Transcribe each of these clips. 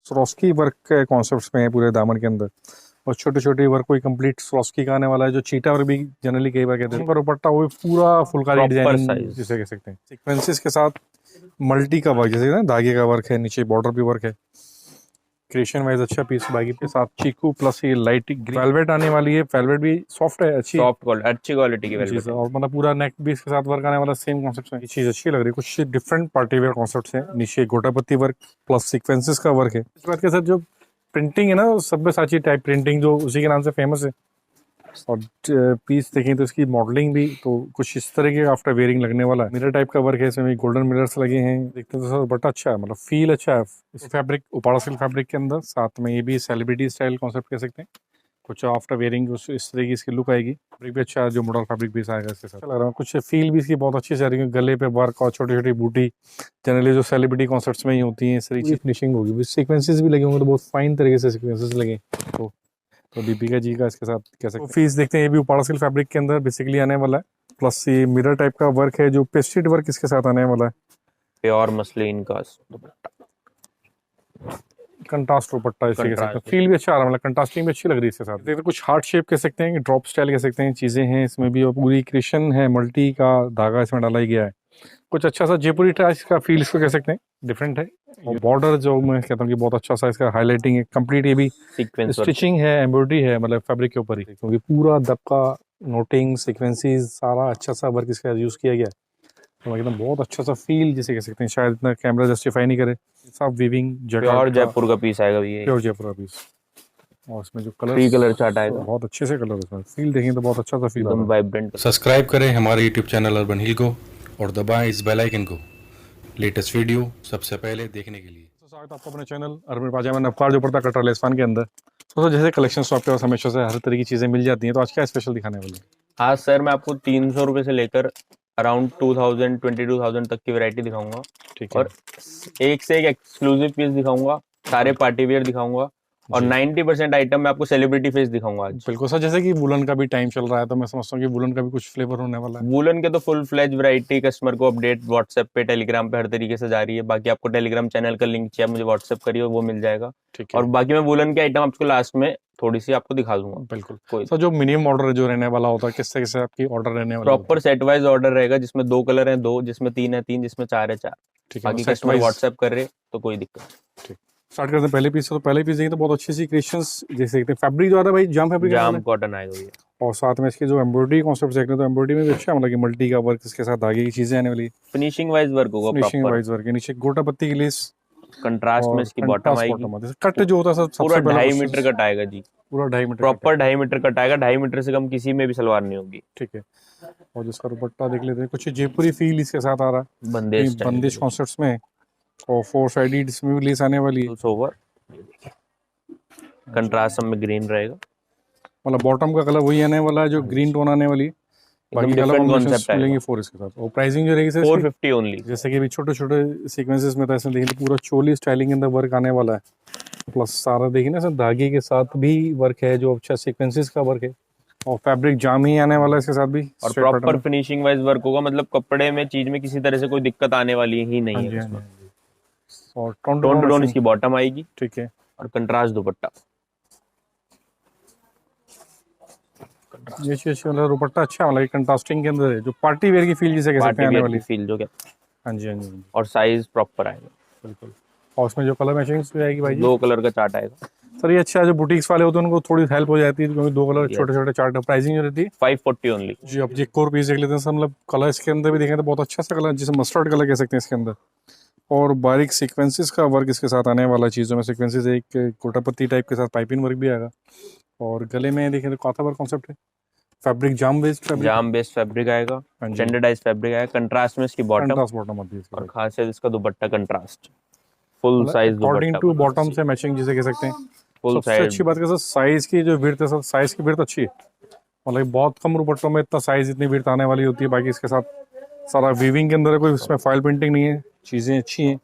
Swarovski work के concepts में है पूरे दामन के अंदर, और छोटे छोटे वर्क कोई कंप्लीट स्वरोस्की का आने वाला है, जो चीटा वर्क भी जनरली कई बार कहते हैं। पर दुपट्टा वो पूरा फुलकारी डिजाइनिंग जिसे कह सकते हैं, सीक्वेंसेस के साथ मल्टी का वर्क, जैसे ना धागे का वर्क है, नीचे बॉर्डर भी वर्क है। क्रिएशन वाइज अच्छा पीस, बाकी के साथ चीकू प्लस ये लाइट वेलवेट आने वाली है। वेलवेट भी सॉफ्ट है, अच्छी अच्छी क्वालिटी की वेलवेट है, और मतलब पूरा नेक भी इसके साथ वर्क आने वाला, सेम कॉन्सेप्ट है। ये चीज अच्छी लग रही है, कुछ डिफरेंट पार्टी वेयर कॉन्सेप्ट्स हैं। नीचे गोटापत्ती वर्क प्लस सीक्वेंसेस का वर्क है। इसके बाद के साथ जो प्रिंटिंग है ना, सब्यसाची टाइप प्रिंटिंग, जो उसी के नाम से फेमस है। और पीस देखें तो इसकी मॉडलिंग भी तो कुछ इस तरह के आफ्टर वेयरिंग लगने वाला है। मिरर टाइप का वर्क है, इसमें गोल्डन मिरर्स लगे हैं। देखते तो सर बटा अच्छा है, मतलब फील अच्छा है इस फैब्रिक, उपाड़ा सिल्क फैब्रिक के अंदर। साथ में ये भी सेलिब्रिटी स्टाइल कॉन्सेप्ट कह सकते हैं। कुछ आफ्टर वेयरिंग इस तरह की इसकी लुक आएगी। फैब्रिक भी अच्छा है, जो मॉडल फैब्रिक भी आएगा इसके साथ। लग रहा है कुछ फील भी इसकी बहुत अच्छी से आ रही है। गले पे वर्क और छोटी छोटी बूटी, जनरली जो सेलिब्रिटी कॉन्सेप्ट्स में ही होती है, इस तरह की फिनिशिंग होगी। सीक्वेंसेस भी लगे होंगे तो बहुत फाइन तरीके से सीक्वेंसेस लगे। तो दीपिका जी का इसके साथ कैसे फीस देखते हैं। ये भी उपाड़ा सिल्क फैब्रिक के अंदर बेसिकली आने वाला है। प्लस ये मिरर टाइप का वर्क है, जो पेस्टेड वर्क इसके साथ आने वाला है। प्योर मसलिन का दुपट्टा, कंट्रास्ट दुपट्टा इसे कह सकते हैं। फील भी अच्छा आ रहा है, मतलब कंट्रास्टिंग भी अच्छी लग रही है इसके साथ। देखते कुछ हार्ट शेप कह सकते हैं, ड्रॉप स्टाइल कह सकते हैं, चीजें हैं इसमें भी। और पूरी क्रिएशन है, मल्टी का धागा इसमें डाला ही गया है। कुछ अच्छा सा जयपुरी टाइप का फील इसको कह सकते हैं, डिफरेंट है। और बॉर्डर जो मैं कहता हूँ कि बहुत अच्छा सा इसका हाईलाइटिंग है, कंप्लीट ये भी स्टिचिंग है, एम्ब्रॉयडरी है, मतलब फैब्रिक के ऊपर ही, क्योंकि पूरा दबका नोटिंग सीक्वेंसेस सारा अच्छा सा वर्क इसका यूज किया गया है। तो एकदम बहुत अच्छा सा फील जिसे कह सकते हैं, शायद इतना कैमरा जस्टिफाई नहीं करे। सब वीविंग प्योर जयपुर का पीस आएगा, ये प्योर जयपुर का पीस। और इसमें जो कलर चार्ट आएगा, बहुत अच्छे से कलर है, फील देखेंगे तो बहुत अच्छा सा फील एकदम वाइब्रेंट। सब्सक्राइब करें हमारे यूट्यूब चैनल अर्बन हिल को और दबाएं इस बेल आइकन को लेटेस्ट वीडियो सबसे पहले देखने के लिए। तो स्वागत है आपको अपने चैनल अर्बन पाजामा नवकार जो पड़ता कटरा लेस्पान के अंदर। तो जैसे कलेक्शन तो आपके पास हमेशा से हर तरह की चीजें मिल जाती हैं, तो आज क्या स्पेशल दिखाने वाले हैं? आज सर मैं आपको 300 रुपए से लेकर अराउंड 2000 22,000 तक की वैरायटी दिखाऊंगा। ठीक है, और एक से एक एक्सक्लूसिव पीस दिखाऊंगा, सारे पार्टी वेयर दिखाऊंगा, और 90% आइटम मैं आपको सेलिब्रिटी फेस दिखाऊंगा आज। बिल्कुल सर, जैसे कि वुलन का भी टाइम चल रहा है, तो मैं समझता हूँ कि वुलन का भी कुछ फ्लेवर होने वाला है। वुलन के तो फुल फ्लेज वैरायटी कस्टमर को अपडेट व्हाट्सएप पे, टेलीग्राम पे हर तरीके से जा रही है। बाकी आपको टेलीग्राम चैनल का लिंक चाहिए, मुझे व्हाट्सएप करिए, वो मिल जाएगा। ठीक है, और बाकी मैं वुलन के आइटम आपको लास्ट में थोड़ी सी आपको दिखा दूंगा। बिल्कुल। कोई सर जो मिनिमम ऑर्डर जो रहने वाला होता है, किस तरह से आपकी ऑर्डर रहने वाला? प्रॉपर सेट वाइज ऑर्डर रहेगा, जिसमें 2 कलर है 2, जिसमें 3 है 3, जिसमें 4 है 4। बाकी कस्टमर व्हाट्सएप कर रहे तो कोई दिक्कत। ठीक, स्टार्ट करते हैं पहले पीस से। तो पहले पीस देखिए तो बहुत अच्छी सी क्रिएशंस जैसे देखते हैं। फैब्रिक जो आता है भाई जाम फैब्रिक, जाम कॉटन आएगा ये। और साथ में इसके जो एम्ब्रॉयडरी कॉन्सेप्ट देखते हैं, तो एम्ब्रॉयडरी में भी अच्छा है, मतलब कि मल्टी का वर्क, इसके साथ धागे की चीजें आने वाली। फिनिशिंग वाइज वर्क होगा, फिनिशिंग वाइज वर्क है। नीचे गोटापत्ती की लेस, कंट्रास्ट में इसकी बॉटम आएगी। कट जो होता है सब पूरा 2.5 मीटर कट आएगा जी, पूरा 2.5 मीटर, प्रॉपर 2.5 मीटर कट आएगा। 2.5 मीटर से कम किसी में भी सलवार नहीं होगी। ठीक है, और जिसका दुपट्टा देख लेते हैं, कुछ जयपुरी फील इसके साथ आ रहा है, बंदिश कॉन्सेप्ट्स में। और 4 साइडेड इसमें भी लेस आने वाली है। ओवर कंट्रास्ट में ग्रीन रहेगा, मतलब बॉटम का कलर वही आने वाला है जो ग्रीन टोन आने वाली। बाकी कलर कॉम्बिनेशंस मिलेंगे 4 इसके साथ। और प्राइसिंग जो रहेगी सर 450 ओनली। जैसे कि भी छोटे छोटे सीक्वेंसेस में, तो ऐसे देखिए पूरा चोली स्टाइलिंग के अंदर वर्क आने वाला है। प्लस सारा देखिए ना सर, धागे के साथ भी वर्क है, जो अच्छा सीक्वेंसेस का वर्क है। और फैब्रिक जाम ही आने वाला है इसके साथ भी, और प्रॉपर फिनिशिंग वाइज वर्क होगा, मतलब कपड़े में चीज में किसी तरह से कोई दिक्कत आने वाली ही नहीं है इसमें। और टोन टू टोन इसकी बॉटम आएगी। ठीक है, और कंट्रास्ट दुपट्टा। ये चीज मतलब दुपट्टा अच्छा, मतलब कंट्रास्टिंग के अंदर है, जो पार्टी वेयर की फील जिसे कह सकते हैं आने वाली फील जो क्या। हाँ जी, हाँ जी। और साइज प्रॉपर आएगा बिल्कुल। और उसमें जो कलर मैचिंग भी आएगी भाई, 2 कलर का चार्ट आएगा सर। ये अच्छा है, जो बुटीक्स वाले होते हैं उनको थोड़ी हेल्प हो जाती है, क्योंकि 2 कलर छोटे छोटे चार्ट। प्राइसिंग जो रहती है 540 ओनली जी। अब एक और पीस देख लेते हैं सर, मतलब कलर इसके अंदर भी देखें तो बहुत अच्छा सा कलर, जिसे मस्टर्ड कलर कह सकते हैं इसके अंदर। और बारीक सीक्वेंसेस का वर्क इसके साथ आने वाला चीज़ों में। सीक्वेंसेस एक कोटापत्ती टाइप के साथ पाइपिंग वर्क भी आएगा। और गले में देखें तो काथा वर्क कॉन्सेप्ट है। फैब्रिक जाम बेस्ड फैब्रिक आएगा, स्टैंडर्डाइज्ड फैब्रिक आएगा। कंट्रास्ट में इसकी बॉटम आती है, और खासियत इसका dupatta contrast full size dupatta, according to bottom से मैचिंग जिसे कह सकते हैं। सबसे अच्छी बात है सर, साइज की जो विड्थ है सर, साइज की विड्थ अच्छी है। मतलब बहुत कम दुपट्टों में इतना साइज, इतनी विड्थ आने वाली होती है। बाकी इसके साथ सारा वीविंग के अंदर है, कोई इसमें फॉइल प्रिंटिंग नहीं है, चीजें अच्छी हैं।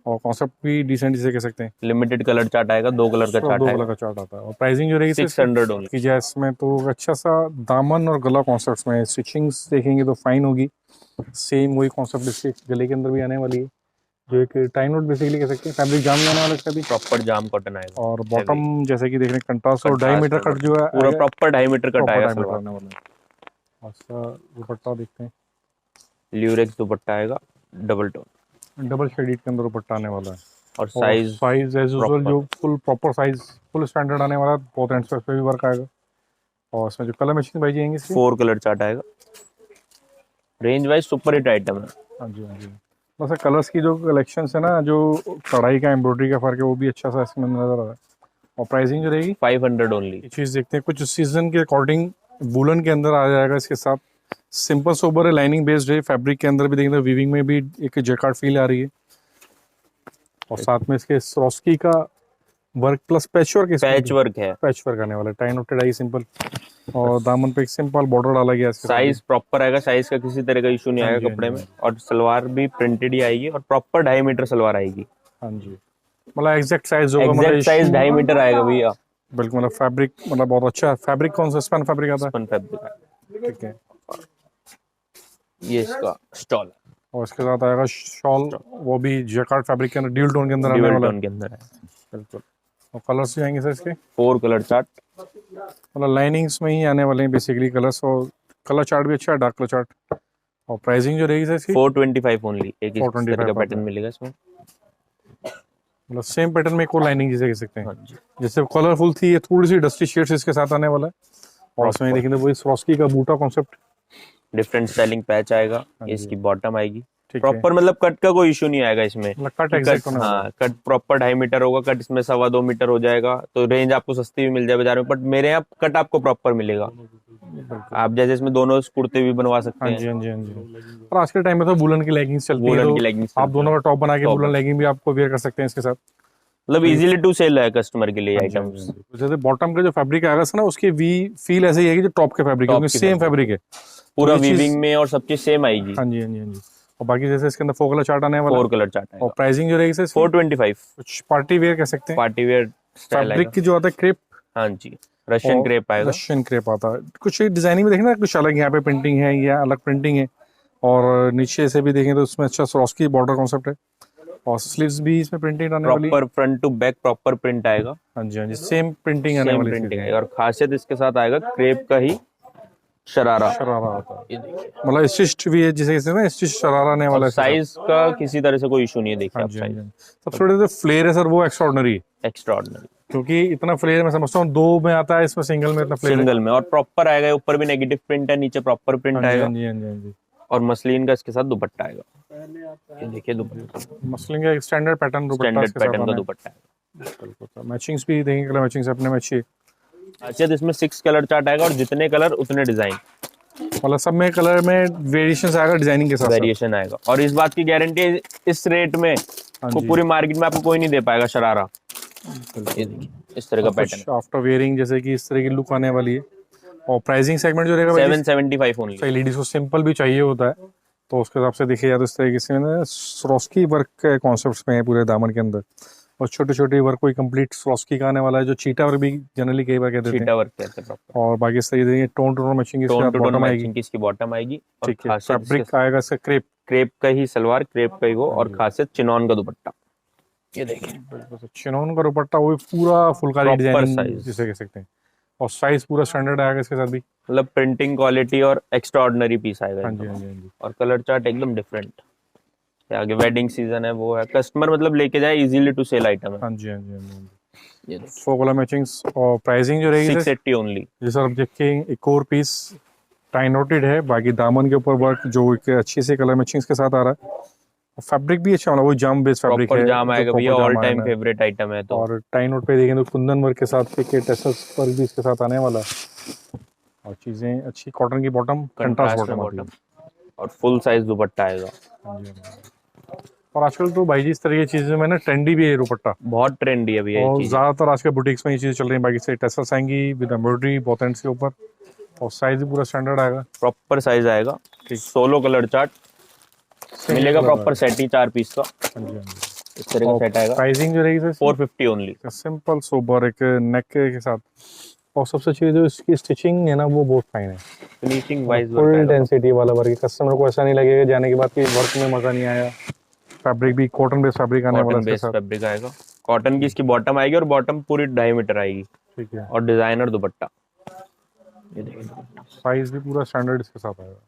और कॉन्सेप्ट भी डिसेंट जिसे कह सकते हैं। लिमिटेड कलर चार्ट आएगा, 2 कलर का चार्ट 2 कलर का चार्ट आता है। और प्राइसिंग जो रहेगी 600 ओनली की जाए इसमें, तो अच्छा सा दामन और गला कॉन्सेप्ट्स में स्टिचिंग्स देखेंगे तो फाइन होगी। सेम वही कॉन्सेप्ट इसके गले के अंदर भी आने वाली है। जो एक टाई नोट बेसिकली कह सकते हैं, फैब्रिक जाम नहीं आने वाला इसका भी। प्रॉपर जाम कॉटन आएगा। और बॉटम जैसे कि देख रहे हैं कंट्रास्ट और Contrast 2.5 मीटर में कट जो है पूरा प्रॉपर 2.5 मीटर कट आएगा मीटर सलवार। आने वाला है। और इसका दुपट्टा देखते हैं, ल्यूरेक्स दुपट्टा आएगा डबल टोन, डबल शेडेड के अंदर दुपट्टा आने वाला है। और और साइज एज यूजुअल जो full proper size full standard आने वाला है, बहुत एंड्स पे भी वर्क आएगा। और इसमें जो कलर मैचिंग भाई जाएंगे इसकी 4 कलर चार्ट आएगा। Range wise super hit item है। हाँ जी हाँ जी। बस कलर्स की जो कलेक्शन है ना, जो कढ़ाई का एम्ब्रॉयडरी का फर्क है वो भी अच्छा सा इसमें नजर आ रहा है। और प्राइसिंग जो रहेगी 500 ओनली। ये चीज़ देखते हैं, कुछ सीजन के अकॉर्डिंग वुलन के अंदर आ जाएगा इसके साथ। सिंपल सोबर है, लाइनिंग बेस्ड है, फैब्रिक के अंदर भी देखेंगे वीविंग में भी एक जैकार्ड फील आ रही है। और साथ में इसके स्वरॉस्की का वर्क प्लस पैच वर्क है, पैच वर्क आने वाला है। टाई नोटेड आई सिंपल, और दामन पे एक सिंपल बॉर्डर डाला गया है। साइज प्रॉपर आएगा, साइज का किसी तरह का इशू नहीं हाँ आएगा जी, कपड़े हाँ में। जी। और सलवार भी प्रिंटेड ही आएगी और प्रॉपर 2.5 मीटर सलवार आएगी। हाँ जी, मतलब एग्जैक्ट साइज होगा, एग्जैक्ट साइज 2.5 मीटर आएगा भैया। बिल्कुल, मतलब फैब्रिक मतलब बहुत अच्छा है। फैब्रिक कौन सा स्पन फैब्रिक आता स्पन फैब्रिक है? ठीक है। ये इसका स्टॉल और इसके साथ आएगा शॉल, वो भी जैकार्ड फैब्रिक के अंदर ड्यूल टोन के अंदर आने ड्यूअल वाला टोन है। के अंदर है। बिल्कुल। और कलर्स भी आएंगे सर इसके 4 कलर चार्ट, मतलब लाइनिंग्स में ही आने वाले हैं बेसिकली कलर्स। और कलर चार्ट भी अच्छा है, डार्क कलर चार्ट। और प्राइसिंग जो रहेगी सर इसकी 425 ओनली। एक इस 425 तरह का आता पैटर्न है। मिलेगा इसमें। मतलब सेम पैटर्न में एक और लाइनिंग जिसे कह सकते हैं। हाँ जी, जैसे कलरफुल थी, ये थोड़ी सी डस्टी शेड्स इसके साथ आने वाला है। और उसमें देखेंगे वही स्वरॉस्की का बूटा कॉन्सेप्ट, डिफरेंट स्टाइलिंग पैच आएगा। हाँ ये जी। इसकी बॉटम आएगी। ठीक है। प्रॉपर मतलब कट का कोई इशू नहीं आएगा इसमें। मतलब कट एग्जैक्ट होने वाला है। हाँ, कट प्रॉपर 2.5 मीटर होगा, कट इसमें 2.25 मीटर हो जाएगा। तो रेंज आपको सस्ती भी मिल जाए बाजार में, बट मेरे यहाँ कट आपको प्रॉपर मिलेगा। आप जैसे इसमें दोनों कुर्ते भी बनवा सकते हाँ हैं। जी हाँ जी हाँ जी। और आज के टाइम में तो वुलन की लेगिंग्स चलती है, वुलन की तो लेगिंग्स आप दोनों का टॉप बना के top वुलन लेगिंग भी आपको वेयर कर सकते हैं इसके साथ। मतलब इजीली टू सेल है कस्टमर के लिए हाँ जी, हाँ आइटम्स। जी। जैसे बॉटम का जो फैब्रिक आएगा ना, उसकी वी फील ऐसे ही है कि जो टॉप के फैब्रिक है, Top क्योंकि की सेम fabric। फैब्रिक है। पूरा ये चीज- वीविंग में और सब चीज सेम आएगी। हाँ जी हाँ जी हाँ जी। और बाकी जैसे इसके अंदर 4 कलर चार्ट आने वाला है। 4 कलर चार्ट और आएगा। प्राइसिंग जो रहेगी सर 425। कुछ पार्टी वेयर कह सकते हैं। पार्टी वेयर स्टाइल फैब्रिक आएगा। की जो आता है क्रेप, हाँ जी, रशियन क्रेप आएगा। रशियन क्रेप आता है। कुछ डिजाइनिंग में देखना कुछ अलग, यहाँ पे प्रिंटिंग है या अलग प्रिंटिंग है। और नीचे से भी देखें तो उसमें अच्छा स्वरॉस्की बॉर्डर कॉन्सेप्ट है। और स्लीव्स भी इसमें प्रिंटिंग आने वाली है। Proper front to back proper print आएगा। हाँ जी हाँ जी, सेम प्रिंटिंग आने सेम वाली प्रिंटिंग आएगा। और खासियत इसके साथ आएगा क्रेप का ही शरारा। शरारा आता है, ये देखिए। मतलब स्टिच भी है जिसे कहते हैं ना, स्टिच शरारा आने वाला है इसके साथ। साइज का किसी तरह से कोई इशू नहीं है। देखिए हाँ आप जी हाँ जी साइज हाँ जी। सबसे बड़ा जो फ्लेयर है सर वो एक्स्ट्राऑर्डिनरी है, एक्स्ट्राऑर्डिनरी क्योंकि इतना फ्लेयर मैं समझता हूँ 2 में आता है, इसमें सिंगल में इतना फ्लेयर है। सिंगल में। और प्रॉपर आएगा, ऊपर भी नेगेटिव प्रिंट है, नीचे प्रॉपर हाँ प्रिंट जी आएगा। हाँ जी हाँ जी हाँ जी। और मसलिन का इसके साथ दुपट्टा आएगा। ये देखिए दुपट्टा, मसलिन का एक स्टैंडर्ड पैटर्न दुपट्टा स्टैंडर्ड इसके साथ पैटर्न का आना है। दुपट्टा है। बिल्कुल। मैचिंग्स भी देखेंगे, कलर मैचिंग्स अपने में अच्छी है। अच्छा, तो इसमें 6 कलर चार्ट आएगा और जितने कलर उतने डिजाइन, मतलब सब में कलर में वेरिएशन आएगा डिजाइनिंग के साथ साथ। वेरिएशन आएगा। और इस बात की गारंटी है, इस रेट में हाँ को जी। पूरी मार्केट में आपको कोई नहीं दे पाएगा शरारा। ये देखिए इस तरह का पैटर्न। आफ्टर वेयरिंग जैसे कि इस तरह की लुक आने वाली है। और प्राइसिंग सेगमेंट जो रहेगा 775 ओनली। सही, लेडीज को सिंपल भी चाहिए होता है, तो उसके हिसाब से देखिए, या तो इस तरीके से स्वरॉस्की वर्क के कॉन्सेप्ट्स में है पूरे दामन के अंदर। और छोटे छोटे वर्क कोई कंप्लीट स्वरॉस्की का आने वाला है, जो चीटा वर्क भी जनरली कई बार कहते चीटा हैं। वर्क कहते हैं प्रॉपर। और बाकी इस तरीके से tone to tone matching tone to tone bottom आएगी। मैचिंग की इसकी बॉटम आएगी। और ठीक है। खासियत फैब्रिक आएगा इसका क्रेप, क्रेप का ही सलवार, क्रेप का ही वो। और खासियत चिनॉन का दुपट्टा। ये देखिए चिनोन का दुपट्टा, वो भी पूरा फुलकारी Proper डिजाइनिंग size। जिसे कह सकते हैं। और साइज पूरा स्टैंडर्ड आएगा इसके साथ भी। मतलब प्रिंटिंग क्वालिटी और एक्स्ट्रा ऑर्डिनरी पीस आएगा हाँ जी एकदम। हाँ जी हाँ जी। और कलर चार्ट एकदम डिफरेंट। आगे वेडिंग सीजन है, वो है, कस्टमर मतलब लेके जाए, इजीली टू सेल आइटम है। हाँ जी हाँ जी हाँ जी हाँ जी। ये देखिए 4 कलर मैचिंग्स। और प्राइसिंग जो रहेगी 680 ओनली। जी सर, अब देखिए एक और पीस टाई नोटेड है, बाकी दामन के ऊपर वर्क जो एक अच्छी से कलर मैचिंग्स के साथ आ रहा है। फैब्रिक भी अच्छा, मतलब वो जाम बेस्ड फैब्रिक प्रॉपर है, जाम जो आएगा भैया, proper ऑल जाम टाइम आएगा। फेवरेट आइटम है। तो और टाई नोट पे देखें तो कुंदन वर्क के साथ एक टेसल्स वर्क भी इसके साथ आने वाला है। और चीजें अच्छी, कॉटन की बॉटम, कंट्रास्ट कंट्रास्ट में बॉटम आती है। बॉटम और फुल साइज दुपट्टा आएगा। हाँ जी, हाँ जी। और आजकल तो भाई जी इस तरह की चीजें में ना ट्रेंडी भी है दुपट्टा, बहुत ट्रेंडी है भैया ये और चीज। ज्यादातर आज के बुटीक्स में ये चीजें चल रही हैं। बाकी से टेसल्स आएंगी विद एम्ब्रॉयडरी बहुत एंड्स के ऊपर, और साइज भी पूरा स्टैंडर्ड आएगा। प्रॉपर साइज आएगा। 16 कलर चार्ट मिलेगा, प्रॉपर सेट ही 4 पीस का। हाँ जी हाँ जी। इस तरह का सेट आएगा। प्राइसिंग जो रहेगी सर 450 ओनली। सिंपल सोबर एक नेक के साथ। और सबसे अच्छी जो इसकी स्टिचिंग है ना, वो बहुत फाइन है। फिनिशिंग वाइज फुल डेंसिटी वाला वर्क, कस्टमर को ऐसा नहीं लगेगा जाने के बाद कि वर्क में मजा नहीं आया। फैब्रिक भी कॉटन बेस्ड फैब्रिक आने वाला है कॉटन इसके बेस्ड साथ। फैब्रिक आएगा। कॉटन की इसकी बॉटम आएगी और बॉटम पूरी 2.5 मीटर आएगी ठीक है, और डिजाइनर दुपट्टा। ये देखिए साइज भी पूरा स्टैंडर्ड इसके साथ आएगा।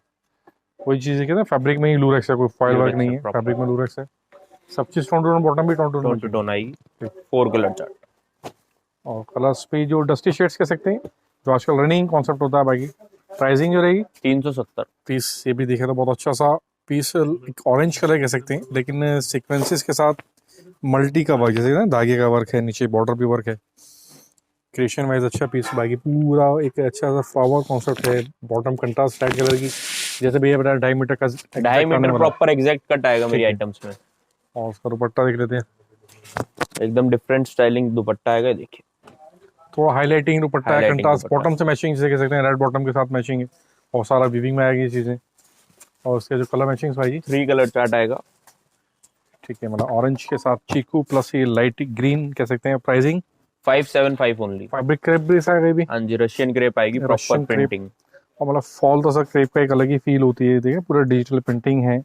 कोई चीज़ है कि ना फैब्रिक में ही लूरेक्स है, कोई फॉइल वर्क नहीं है, फैब्रिक में लूरेक्स है। सब चीज़ टोन टू टोन, बॉटम भी tone to tone to tone. Tone आएगी। 4 कलर चार्ट और कलर्स पे जो डस्टी शेड्स कह सकते हैं, जो आजकल रनिंग कॉन्सेप्ट होता है बाकी। प्राइसिंग जो रहेगी 370। पीस, ये भी देखे तो बहुत अच्छा सा पीस, एक ऑरेंज कलर कह सकते हैं, लेकिन सीक्वेंसेस के साथ मल्टी का वर्क, जैसे ना धागे का वर्क है, नीचे बॉर्डर भी वर्क है। क्रिएशन वाइज अच्छा पीस, बाकी पूरा एक अच्छा सा फ्लावर कॉन्सेप्ट है। बॉटम कंट्रास्ट रेड कलर की, जैसे भैया बताया 2.5 मीटर का 2.5 मीटर प्रॉपर एग्जैक्ट कट आएगा मेरी ठीक है। आइटम्स में। और उसका दुपट्टा देख लेते हैं, एकदम डिफरेंट स्टाइलिंग दुपट्टा आएगा, देखिए थोड़ा हाईलाइटिंग दुपट्टा है, Highlighting कंट्रास्ट दुपट्टा। बॉटम से मैचिंग जिसे कह सकते हैं, रेड बॉटम के साथ मैचिंग है और सारा वीविंग में आएगी ये चीज़ें। और उसके जो कलर मैचिंग भाई जी, 3 कलर चार्ट आएगा। ठीक है, मतलब ऑरेंज के साथ चीकू प्लस ये लाइट ग्रीन कह सकते हैं। Pricing 575 only. फैब्रिक क्रेप भी आएगा भी, हाँ जी, रशियन क्रेप आएगी, प्रॉपर रशियन क्रेप। प्रिंटिंग। और मतलब फॉल तो सर क्रेप का एक अलग ही फील होती है, देखिए पूरा डिजिटल प्रिंटिंग है।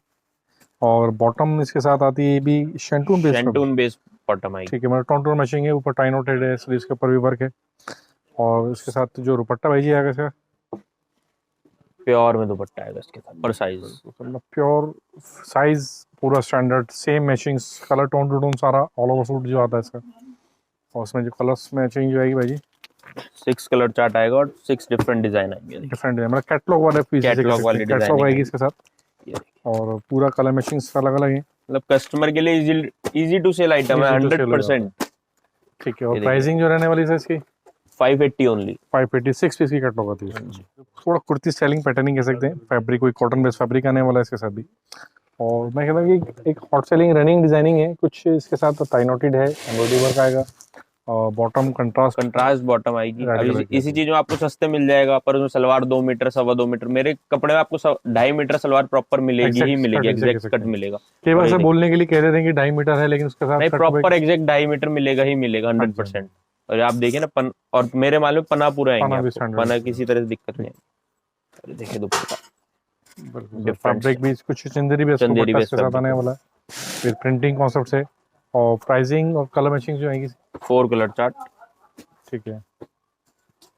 और बॉटम इसके साथ आती है भी शेंटून बेस्ड, शेंटून बेस्ड बॉटम आएगी। ठीक है, मतलब टोन टोन मैचिंग है, ऊपर टाई नोटेड है, स्लीव्स के ऊपर भी वर्क है। और इसके साथ जो दुपट्टा भाई जी आएगा इसका, प्योर में दुपट्टा आएगा इसके साथ, और साइज मतलब प्योर साइज पूरा standard, same matching, colour tone to tone सारा ऑल ओवर सूट जो आता है इसका। और उसमें जो कलर्स मैचिंग जो आएगी भाई जी, 6 कलर चार्ट आएगा और 6 डिफरेंट डिजाइन आएंगे। डिफरेंट है, मतलब कैटलॉग वाले पीस, कैटलॉग वाली कैटलॉग डिजाइनिंग आएगी इसके साथ। ये देखिए, और पूरा कलर मैचिंग अलग अलग है, मतलब कस्टमर के लिए इजी टू सेल आइटम है, Easy to sell 100%। ठीक है। और ये देखिए। प्राइसिंग जो रहने वाली है इसकी 580 ओनली। 586 पीस की कैटलॉग आती है। थोड़ा कुर्ती स्टाइलिंग पैटर्निंग कह सकते हैं, फैब्रिक कोई कॉटन बेस्ड फैब्रिक आने वाला है इसके साथ भी। और मैं कहता हूँ कि एक हॉट सेलिंग रनिंग डिजाइनिंग है कुछ इसके साथ, टाई नोटेड है, एम्ब्रॉयडरी वर्क आएगा और बॉटम कंट्रास्ट बॉटम आएगी। Red अब color की इसी चीज में आपको सस्ते मिल जाएगा, पर उसमें सलवार 2 मीटर 2.25 मीटर, मेरे कपड़े में आपको 2.5 मीटर सलवार प्रॉपर मिलेगी ही मिलेगी, एग्जैक्ट कट मिलेगा। कई बार ऐसा बोलने के लिए कह देते हैं कि 2.5 मीटर है, लेकिन उसके साथ नहीं, कट प्रॉपर एग्जैक्ट 2.5 मीटर मिलेगा ही मिलेगा, 100%। और आप देखिए ना और मेरे माल में पना पूरा आएंगे पना भी आपको, standard पना है। किसी तरह से दिक्कत नहीं है। अरे देखिए दुपट्टा, different फैब्रिक भी कुछ चंदेरी बेस चंदेरी दुपट्टा बेस इसके साथ आने fabric वाला है, फिर प्रिंटिंग कॉन्सेप्ट से। और प्राइसिंग और कलर मैचिंग जो आएगी, 4 कलर चार्ट ठीक है।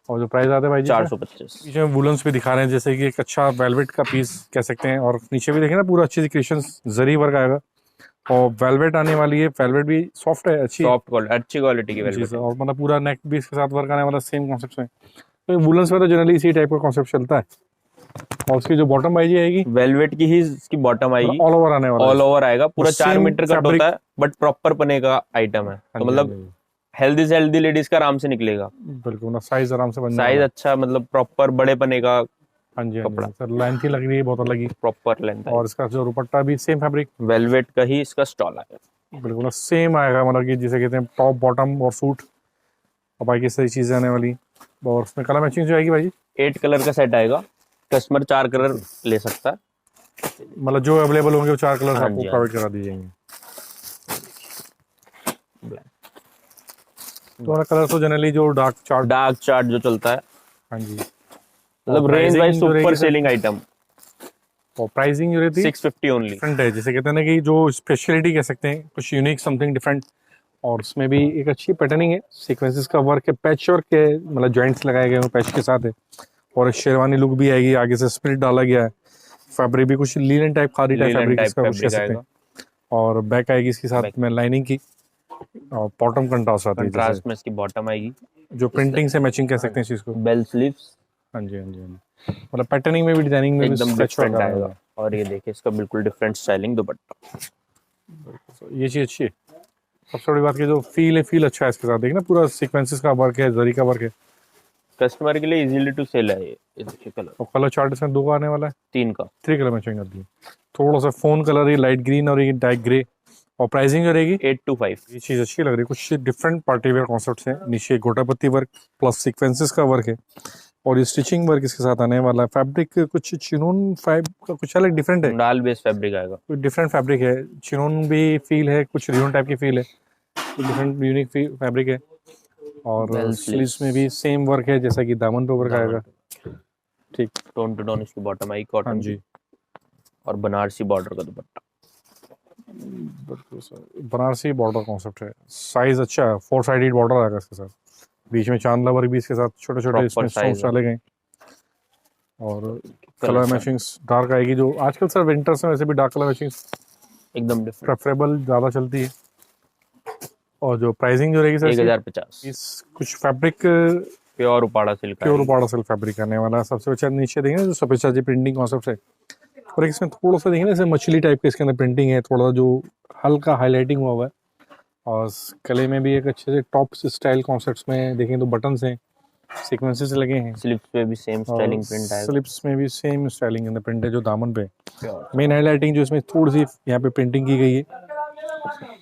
और जो प्राइस आता है भाई जी 425। पीछे में वुलन्स भी दिखा रहे हैं, जैसे कि एक अच्छा वेलवेट का पीस कह सकते हैं। और नीचे भी देखें ना, पूरा अच्छी सी क्रिएशन जरी वर्क आएगा और वेलवेट आने वाली है। वेलवेट भी सॉफ्ट है, अच्छी सॉफ्ट क्वालिटी, अच्छी क्वालिटी की जी वेलवेट सर। और मतलब पूरा नेक भी इसके साथ वर्क आने वाला, सेम कॉन्सेप्ट में। तो वुलन्स में तो जनरली इसी टाइप का कॉन्सेप्ट चलता है। और उसकी जो बॉटम भाई जी आएगी, वेलवेट की ही इसकी बॉटम आएगी, ऑल ओवर आने वाला ऑल ओवर आएगा, पूरा 4 same मीटर कट fabric- होता है, बट प्रॉपर पने का आइटम है, तो मतलब हेल्दी से हेल्दी लेडीज का आराम से निकलेगा। बिल्कुल ना, साइज आराम से बन साइज अच्छा, मतलब प्रॉपर बड़े पने का हाँ जी कपड़ा, सर। लेंथ ही लग रही है बहुत अलग ही। प्रॉपर लेंथ है। और इसका जो दुपट्टा भी सेम फैब्रिक, वेलवेट का ही इसका स्टॉल आएगा। बिल्कुल सेम आएगा, मतलब कि जिसे कहते हैं टॉप बॉटम और सूट और बाकी सारी चीजें आने वाली। और उसमें कलर मैचिंग जो आएगी भाई जी, 8 कलर का सेट आएगा, कस्टमर 4 कलर ले सकता है, मतलब जो अवेलेबल होंगे वो 4 कलर हाँ आपको जी, प्रोवाइड करा दिए जाएंगे। तो कलर तो जनरली जो डार्क चार्ट जो चलता है, हाँ जी। मतलब range wise super selling item. और प्राइसिंग जो रहती है 650 ओनली। डिफरेंट है, जैसे कहते हैं ना कि जो स्पेशलिटी कह सकते हैं, कुछ यूनिक समथिंग डिफरेंट। और उसमें भी एक अच्छी पैटर्निंग है, सीक्वेंसेस का वर्क है, पैच वर्क के मतलब जॉइंट्स लगाए गए हैं पैच के साथ है। और शेरवानी लुक भी आएगी, आगे से स्प्लिट डाला गया है। फैब्रिक भी कुछ linen type, khadi type fabric इसका कुछ कह सकते हैं। और बैक आएगी इसके साथ में लाइनिंग की, और बॉटम कंट्रास्ट आती है, कंट्रास्ट में इसकी बॉटम आएगी, जो प्रिंटिंग से मैचिंग कह सकते हैं इस चीज को। बेल स्लीव्स, हाँ जी हाँ जी हाँ जी, मतलब पैटर्निंग में भी, डिजाइनिंग में भी एकदम स्केच वर्क डिफरेंट आएगा। आएगा। और ये देखिए इसका बिल्कुल डिफरेंट स्टाइलिंग दुपट्टा, ये चीज अच्छी है। सबसे बड़ी बात की जो फील है, फील अच्छा है इसके साथ। देखना पूरा सीक्वेंसेस का वर्क है, जरी का वर्क है। कस्टमर के लिए इजीली टू सेल है ये देखिए कलर। और कलर चार्ट इसमें 2 का आने वाला है, 3 का, 3 कलर मैचिंग आती है। थोड़ा सा फोन कलर, ये लाइट ग्रीन और ये डार्क ग्रे। और प्राइसिंग जो रहेगी 825। ये चीज अच्छी लग रही है, कुछ डिफरेंट पार्टी वेयर कॉन्सेप्ट है। नीचे गोटापत्ती वर्क प्लस सीक्वेंसेस का वर्क है, और ये स्टिचिंग वर्क इसके साथ आने वाला है। फैब्रिक कुछ चिनोन फाइब का कुछ अलग डिफरेंट है, डाल बेस फैब्रिक आएगा, कुछ डिफरेंट फैब्रिक है। चिनोन भी फील है, कुछ रियोन टाइप की फील है, कुछ डिफरेंट यूनिक फैब्रिक है। और स्लीव्स में भी सेम वर्क है, जैसा कि दामन पे वर्क आएगा। ठीक, टोन टू टोन इसकी बॉटम आई हाँ कॉटन जी। की, और बनारसी बॉर्डर का दुपट्टा। बिल्कुल सर, बनारसी बॉर्डर कॉन्सेप्ट है, साइज अच्छा है, 4 साइडेड बॉर्डर आएगा इसके साथ, बीच में चांद लवर भी इसके साथ छोटे छोटे प्रॉपर इसमें साइज स्टोन्स है। डाले गए। और कलर कलर मैचिंग डार्क आएगी, जो आजकल सर विंटर्स में वैसे भी डार्क कलर मैचिंग एकदम डिफरेंट। प्रेफरेबल ज़्यादा चलती है। और जो प्राइसिंग जो रहेगी सर इसकी, 1050 इस कुछ fabric pure Uppada silk pure आएगी। उपाड़ा सिल्क फैब्रिक आने वाला है। सबसे अच्छा नीचे देखेंगे जो सफेद साजी प्रिंटिंग कॉन्सेप्ट है, और एक इसमें थोड़ा सा देखेंगे जैसे मछली टाइप के इसके अंदर प्रिंटिंग है, थोड़ा जो हल्का हाईलाइटिंग हुआ हुआ है। और गले में भी एक अच्छे से टॉप स्टाइल कॉन्सेप्ट्स में देखें तो बटन्स हैं, सीक्वेंसेस लगे हैं, स्लीव्स पे भी सेम और स्टाइलिंग प्रिंट आएगा। स्लिप्स में भी सेम स्टाइलिंग अंदर प्रिंट है जो दामन पे। प्योर मेन हाईलाइटिंग जो इसमें थोड़ी सी यहाँ पे प्रिंटिंग की गई है,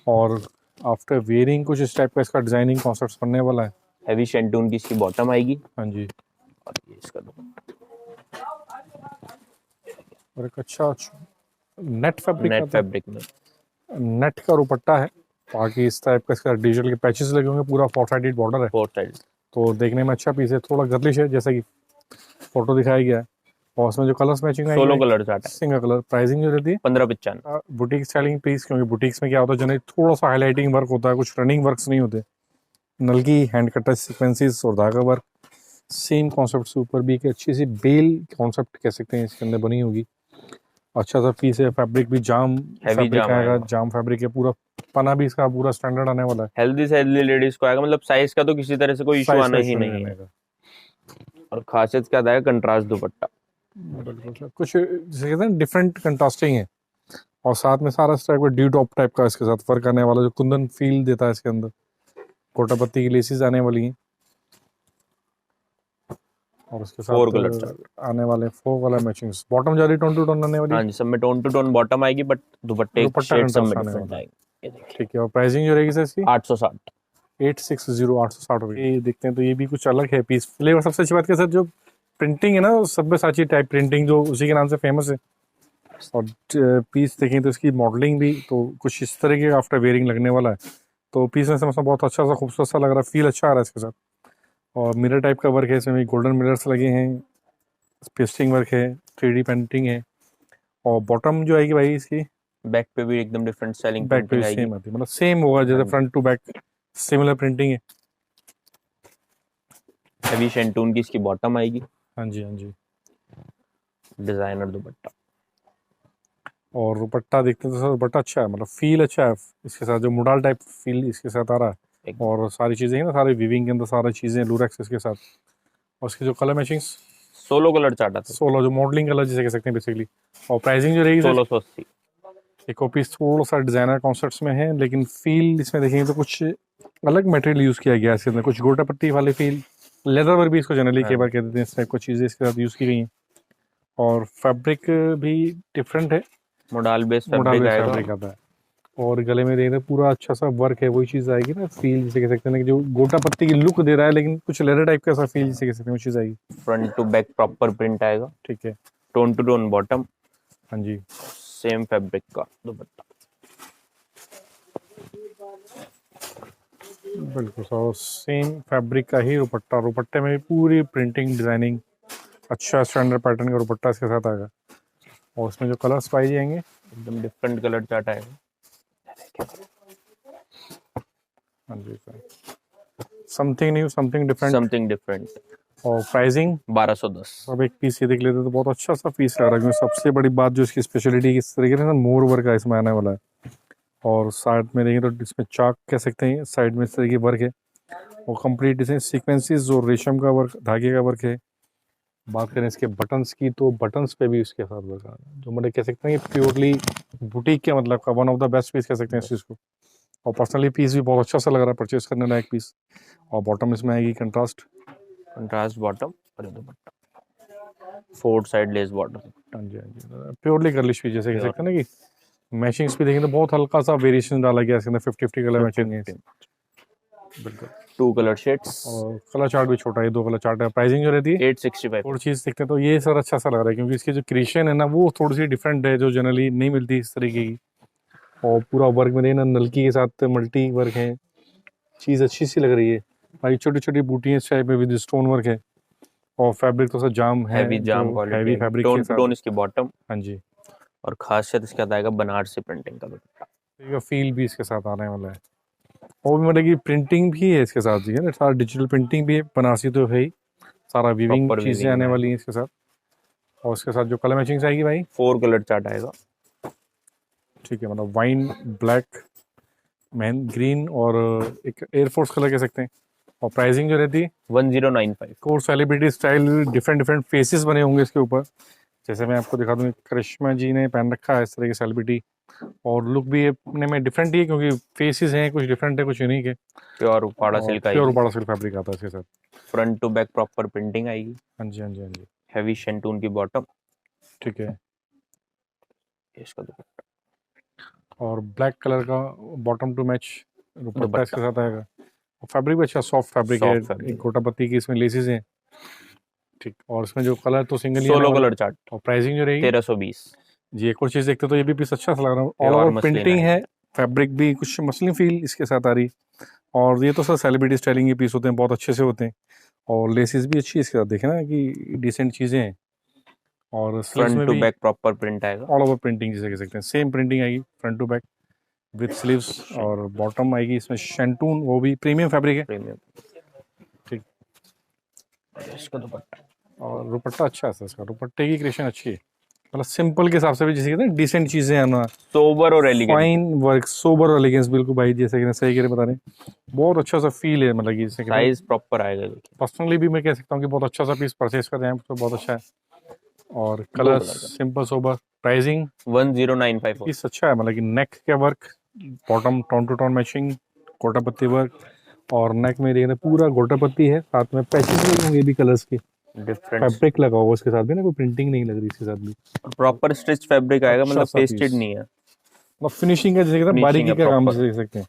और आफ्टर वेयरिंग कुछ इस टाइप का इसका डिजाइनिंग कॉन्सेप्ट बनने वाला है। हैवी शेंटून की इसकी बॉटम आएगी। हाँ जी, और ये इसका और एक अच्छा नेट फैब्रिक नेट आता है, फैब्रिक में नेट का दुपट्टा है, बाकी इस टाइप का इसका डिजिटल के पैचेस लगे होंगे, पूरा 4 साइडेड बॉर्डर है, 4 साइड। तो देखने में अच्छा पीस है, थोड़ा गर्लिश है जैसा कि फोटो दिखाया गया है। और उसमें जो colours matching solo colour chart है। सिंगल कलर, प्राइसिंग जो रहती है 1595। बुटीक स्टाइलिंग पीस, क्योंकि बुटीक्स में क्या होता है जनरली थोड़ा सा हाईलाइटिंग वर्क होता है, कुछ रनिंग वर्क्स नहीं होते, नलकी हैंड कटर सीक्वेंसेस और धागा वर्क सेम कॉन्सेप्ट से ऊपर भी एक अच्छी सी बेल कॉन्सेप्ट कह सकते हैं इसके अंदर बनी होगी। अच्छा सा पीस है, फैब्रिक भी जाम फैब्रिक जाम आएगा, आएगा। जाम फैब्रिक है, पूरा पना भी इसका पूरा स्टैंडर्ड आने वाला है। हेल्दी से हेल्दी लेडीज को आएगा, मतलब साइज का तो किसी तरह से कोई इशू साइज आना का ही issue नहीं आने है। का। और खासियत क्या आएगा, कंट्रास्ट दुपट्टा। बिल्कुल सर, कुछ जैसे कहते हैं डिफरेंट कंट्रास्टिंग है, और साथ में सारा इस टाइप का ड्यू टॉप टाइप का इसके साथ वर्क आने वाला, जो कुंदन फील देता है इसके अंदर, कोटा पत्ती की लेसिस आने वाली हैं, और उसके 4 साथ कलर आने वाले 4 कलर मैचिंग, बॉटम जा रही टोन टू टोन आने वाली, हाँ जी, सब में टोन टू टोन बॉटम आएगी, बट दुपट्टे दुपट्टा शेड सब में कंट्रास्ट आने डिफरेंट वाला है। आएंगे। ये देखिए ठीक है, और प्राइसिंग जो रहेगी सर इसकी 860। 860 रुपये। ये देखते हैं तो ये भी कुछ अलग है पीस, फ्लेवर सबसे अच्छी बात है सर, जो प्रिंटिंग है ना सब्यसाची टाइप प्रिंटिंग जो उसी के नाम से फेमस है, और पीस देखें तो इसकी मॉडलिंग भी तो कुछ इस तरह के आफ्टर वेयरिंग लगने वाला है, तो पीस में समझना बहुत अच्छा सा खूबसूरत सा लग रहा है, फील अच्छा आ रहा है इसके साथ। और मिरर टाइप का वर्क है, इसमें भी गोल्डन मिरर्स लगे हैं, पेस्टिंग वर्क है, 3D पेंटिंग है, और बॉटम जो आएगी भाई इसकी बैक पे भी एकदम डिफरेंट स्टाइलिंग बैक पे प्रिंटिंग आएगी। सेम आती है, मतलब सेम होगा जैसे front to back similar printing है। हैवी शेंटून की इसकी बॉटम आएगी। हाँ जी, हाँ जी, डिजाइनर दुपट्टा। और दुपट्टा देखते हैं तो सर दुपट्टा अच्छा है, मतलब फील अच्छा है इसके साथ, जो मुडाल टाइप फील इसके साथ आ रहा है, और सारी चीज़ें हैं ना, सारे वीविंग के अंदर सारी चीज़ें लूरेक्स इसके साथ, और उसकी जो कलर मैचिंग 16 कलर चार्ट आता है। 16 जो मॉडलिंग कलर जिसे कह सकते हैं बेसिकली। और प्राइसिंग जो रहेगी सर 1680। एक पीस थोड़ा सा डिजाइनर कॉन्सेप्ट्स में है, लेकिन फील इसमें देखेंगे तो कुछ अलग मटेरियल यूज़ किया गया है इसके अंदर, कुछ गोटा पत्ती वाले फील, लेदर वर्क भी इसको जनरली कई बार कह देते हैं, इस टाइप की चीज़ें इसके साथ यूज़ की गई हैं, और फैब्रिक भी डिफरेंट है, modal base modal fabric fabric आएगा। आता है, और गले में देख रहे पूरा अच्छा सा वर्क है, वही चीज़ आएगी ना, फील जिसे कह सकते हैं कि जो गोटा पत्ती की लुक दे रहा है, लेकिन कुछ लेदर टाइप का सा फील जिसे कह सकते हैं वो चीज़ आएगी। Front to back proper print आएगा। ठीक है, टोन टू टोन बॉटम। हाँ जी, सेम फैब्रिक का दुपट्टा। बिल्कुल सर सेम फैब्रिक का ही दुपट्टा, दुपट्टे में भी पूरी प्रिंटिंग डिजाइनिंग अच्छा स्टैंडर्ड पैटर्न का दुपट्टा इसके साथ आएगा, और उसमें जो कलर्स पाए जाएंगे एकदम डिफरेंट कलर चार्ट आएगा। हाँ जी sir, something new something different. Something different. और प्राइसिंग 1210। अब एक पीस ये देख लेते तो बहुत अच्छा सा पीस लग रहा है, क्योंकि सबसे बड़ी बात जो इसकी स्पेशलिटी किस तरीके से ना मोर वर्क का इसमें आने वाला है, और साइड में देखें तो इसमें चाक कह सकते हैं, साइड में इस तरह की वर्क है, और कंप्लीट इसमें सीक्वेंसेस जो रेशम का वर्क धागे का वर्क है। बात करें इसके बटन्स की तो बटन्स पे भी इसके साथ वर्क आ रहा है, जो मतलब कह सकते हैं कि प्योरली बुटीक के मतलब का one of the best piece कह सकते हैं इस चीज़ को, और पर्सनली पीस भी बहुत अच्छा सा लग रहा है परचेज करने लायक पीस। और बॉटम इसमें आएगी कंट्रास्ट बॉटम और ये दुपट्टा 4 साइड लेस बॉटम। हाँ जी, हाँ जी, प्योरली गर्लिश पीस जैसे कह सकते हैं ना, कि मैचिंग्स भी देखें तो बहुत हल्का सा वेरिएशन डाला गया इसके अंदर, 50-50 कलर मैचिंग है बिल्कुल, 2 कलर शेड्स। और कलर चार्ट भी छोटा है, 2 कलर चार्ट है। प्राइसिंग जो रहती है 865। और चीज़ देखते हैं तो ये सर अच्छा सा लग रहा है, क्योंकि इसकी जो क्रिएशन है ना वो थोड़ी सी डिफरेंट है, जो जनरली नहीं मिलती इस तरीके की, और पूरा वर्क में देखना नलकी के साथ मल्टी वर्क है, चीज़ अच्छी सी लग रही है भाई, छोटी छोटी बूटियाँ इस टाइप में विद स्टोन वर्क है, और फैब्रिक तो सर जाम है, हैवी जाम हैवी क्वालिटी। फैब्रिक टोन के टू साथ। टोन इसकी बॉटम। हाँ जी, और खासियत इसके साथ आएगा बनारसी प्रिंटिंग का दुपट्टा। का फील भी इसके साथ आने वाला है। और भी मतलब कि प्रिंटिंग भी है इसके साथ, जी है ना, सारा डिजिटल प्रिंटिंग भी है, बनारसी तो है ही, सारा वीविंग Proper चीज़ें weaving आने में वाली हैं इसके साथ। और इसके साथ जो कलर मैचिंग आएगी भाई, 4 कलर चार्ट आएगा। ठीक है, मतलब वाइन, ब्लैक, मैन ग्रीन और एक एयरफोर्स कलर कह सकते हैं। और प्राइसिंग जो रहती है 1095। Core celebrity style, different different phases बने होंगे इसके ऊपर। जैसे मैं आपको दिखा दूँ, करिश्मा जी ने पहन रखा है इस तरह की सेलिब्रिटी, और लुक भी अपने में डिफरेंट ही है, क्योंकि फेसेस हैं, कुछ डिफरेंट है, कुछ यूनिक है। प्योर उपाड़ा और सिल्क प्योर आएगी। बड़ा सिल्क फैब्रिक आता है इसके साथ। Front to back proper printing आएगी। हाँ जी, हाँ जी, हाँ जी, हैवी शेंटून की बॉटम। ठीक है। इसका दुपट्टा। और ब्लैक कलर का बॉटम टू मैच दुपट्टा इसके दुपट्टा साथ आएगा। और फैब्रिक भी अच्छा सॉफ्ट फैब्रिक है, सॉफ्ट एक फैब्रिक। गोटा पत्ती की इसमें लेसेस हैं, ठीक। और इसमें जो कलर तो सिंगल ही आने 16 वाला कलर है। चार्ट और प्राइसिंग जो रहेगी 1320। जी, एक और चीज़ देखते तो ये भी पीस अच्छा सा लग रहा है, all pure over muslin printing है, आएगी। फैब्रिक भी कुछ मसलिन फील इसके साथ आ रही। और ये तो सर सेलिब्रिटी स्टाइलिंग के पीस होते हैं, बहुत अच्छे से होते हैं। और लेसेस भी अच्छी इसके साथ, देखे ना कि डिसेंट चीज़ें हैं। और स्लीव्स फ्रंट में टू भी बैक प्रॉपर प्रिंट आएगा। ऑल ओवर प्रिंटिंग जिसे कह सकते हैं, सेम प्रिंटिंग आएगी front to back with sleeves. और बॉटम आएगी इसमें शेंटून, वो भी प्रीमियम फैब्रिक है, प्रीमियम। ठीक। इसका दुपट्टा और दुपट्टा अच्छा है सर, इसका दुपट्टे की क्रिएशन अच्छी है, मतलब सिंपल के हिसाब से भी, जैसे कहते हैं डिसेंट चीज़ें आना, सोबर और एलिगेंट। फाइन वर्क, सोबर और एलिगेंस, बिल्कुल भाई जैसे कि सही कह रहे बता रहे हैं। बहुत अच्छा सा फील है, मतलब कि जैसे कहते हैं, साइज प्रॉपर आएगा। देखिए पर्सनली भी मैं कह सकता हूँ कि बहुत अच्छा सा पीस परचेज कर रहे हैं तो बहुत अच्छा है। और दो कलर कलर का सिंपल सोबर, प्राइसिंग 10954। पीस अच्छा है, मतलब कि नेक के work, bottom tone to tone matching, गोटा पत्ती वर्क। और नेक में देखते पूरा गोटा पत्ती है, साथ में पैचेस लगे होंगे भी कलर्स के, डिफरेंट फैब्रिक लगा हुआ उसके साथ भी ना, कोई प्रिंटिंग नहीं लग रही इसके साथ भी। प्रॉपर स्टिच फैब्रिक आएगा, अच्छा मतलब सा पेस्टेड पीस, नहीं है। मतलब फिनिशिंग का जैसे कहते हैं फिनिशिंग है बारीकी का काम प्रॉपर। जिसे कह सकते हैं,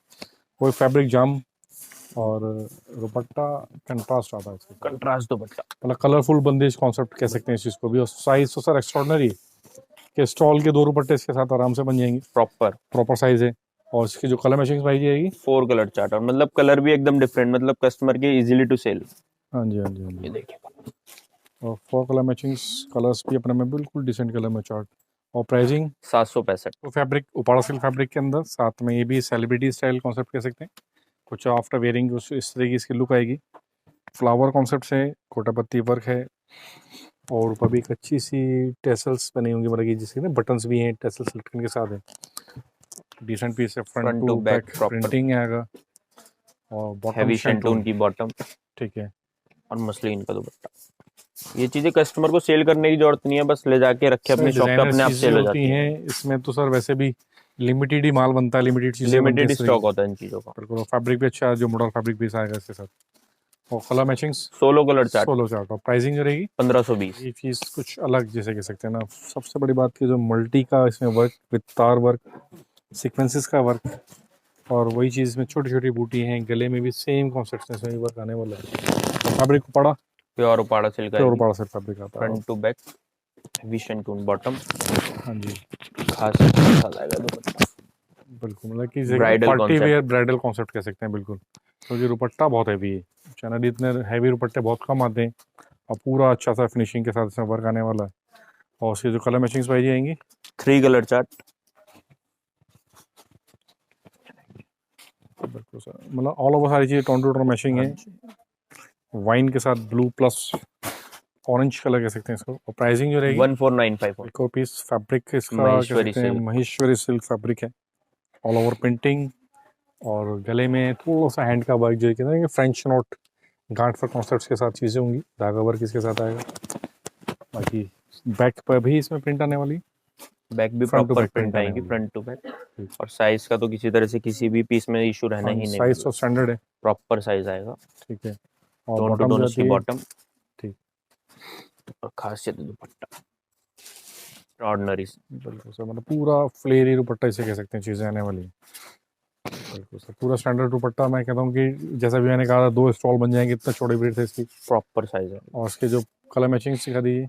कोई फैब्रिक जाम। और दुपट्टा कंट्रास्ट आता है इसके साथ, कंट्रास्ट दुपट्टा। मतलब कलरफुल बंदेज कॉन्सेप्ट कह सकते हैं इस चीज़ को भी। और साइज तो सर एक्स्ट्रॉर्डनरी के, स्टॉल के 2 दुपट्टे इसके साथ आराम से बन जाएंगे, प्रॉपर प्रॉपर साइज है। और इसकी जो कलर मैचिंग पाई जाएगी, 4 कलर चार्ट, और मतलब कलर भी एकदम डिफरेंट, मतलब कस्टमर के इजीली टू सेल। हाँ जी, हाँ जी, हाँ ये जी। देखिए और 4 कलर मैचिंग्स, कलर्स भी अपने में बिल्कुल डिसेंट कलर में चार्ट। और प्राइसिंग 765। तो फैब्रिक उपाड़ा सिल्क फैब्रिक के अंदर, साथ में ये भी सेलिब्रिटी स्टाइल कॉन्सेप्ट कह सकते हैं, कुछ आफ्टर वेयरिंग उस इस तरह की इसकी लुक आएगी। फ्लावर कॉन्सेप्ट से कोटा पत्ती वर्क है, और ऊपर भी एक अच्छी सी टेसल्स बनी होंगी, मतलब कि जिसके ना बटन्स भी हैं, टेसल्स लटकन के साथ है। डिसेंट पीस है, front to back back proper printing आएगा। और बॉटम हैवी शेंटून शेंटून, की बॉटम ठीक है। और मसलिन का दुपट्टा। ये चीजें कस्टमर को सेल करने की जरूरत नहीं है, बस ले जाके रखे सर अपनी शॉप पे, डिजाइनर अपने आप चीज़ें सेल हो होती जाती है। हैं इसमें तो सर, वैसे भी लिमिटेड ही माल बनता है, लिमिटेड चीज़ें बनती हैं लिमिटेड इस तरह की, स्टॉक होता है इन चीजों का। बिल्कुल। फैब्रिक भी अच्छा है, जो मॉडल फैब्रिक भी आएगा इसके साथ। और colour matchings 16 colour chart 16 chart. और प्राइसिंग जो रहेगी 1520। ये चीज़ कुछ अलग जैसे कह सकते हैं ना, सबसे बड़ी बात की जो मल्टी का इसमें वर्क विद तार वर्क, सीक्वेंसेस का वर्क। और वही चीज़ में छोटी छोटी बूटी हैं, गले में भी सेम कॉन्सेप्ट में वर्क आने वाला है। फैब्रिक पड़ा प्योर उपाड़ा सिल्क प्योर आएगी। पड़ा से फैब्रिक आता है। Front to back heavy shantoon bottom. हाँ जी, खास साथ आएगा दुपट्टा। बिल्कुल, मतलब कि bridal party concept. Wear bridal concept कह सकते हैं, बिल्कुल। क्योंकि दुपट्टा बहुत हैवी है, जनरली इतने हैवी दुपट्टे बहुत कम आते हैं। और पूरा अच्छा सा फिनिशिंग के साथ इसमें वर्क आने वाला है। और उसकी जो कलर मैचिंग्स पाई जाएंगी 3 कलर चार्ट। बिल्कुल सर, मतलब ऑल ओवर सारी चीज़ें टोन टू टोन मैचिंग है। वाइन के साथ ब्लू प्लस ऑरेंज कलर कह सकते हैं इसको। और प्राइसिंग जो रहेगी 14954। एक और पीस फैब्रिक इसका कह महेश्वरी सकते हैं सिल्क। महेश्वरी सिल्क फैब्रिक है, ऑल ओवर प्रिंटिंग। और गले में थोड़ा सा हैंड का वर्क, जो कहते हैं कि फ्रेंच नोट गांठ पर कॉन्सेप्ट्स के साथ चीज़ें होंगी, धागा वर्क इसके साथ आएगा। बाकी बैक पर भी इसमें प्रिंट आने वाली, बैक भी front to proper back print आने आएंगी वाली फ्रंट टू बैक। ठीक। और साइज का तो किसी तरह से किसी भी पीस में इशू रहना ही नहीं, साइज तो स्टैंडर्ड है, प्रॉपर साइज आएगा। ठीक है। और टोन टू बॉटम टोन जो इसकी आती है, बॉटम। ठीक। और खासियत दुपट्टा ऑर्डिनरी। बिल्कुल सर, मतलब पूरा फ्लेरी दुपट्टा इसे कह सकते हैं, चीज़ें आने वाली। बिल्कुल सर, पूरा स्टैंडर्ड दुपट्टा। मैं कहता हूँ कि जैसा भी मैंने कहा, 2 स्टॉल बन जाएंगे, इतना छोटी ब्रीड थे इसकी। प्रॉपर साइज है। और इसके जो कलर मैचिंग सिखा दीजिए।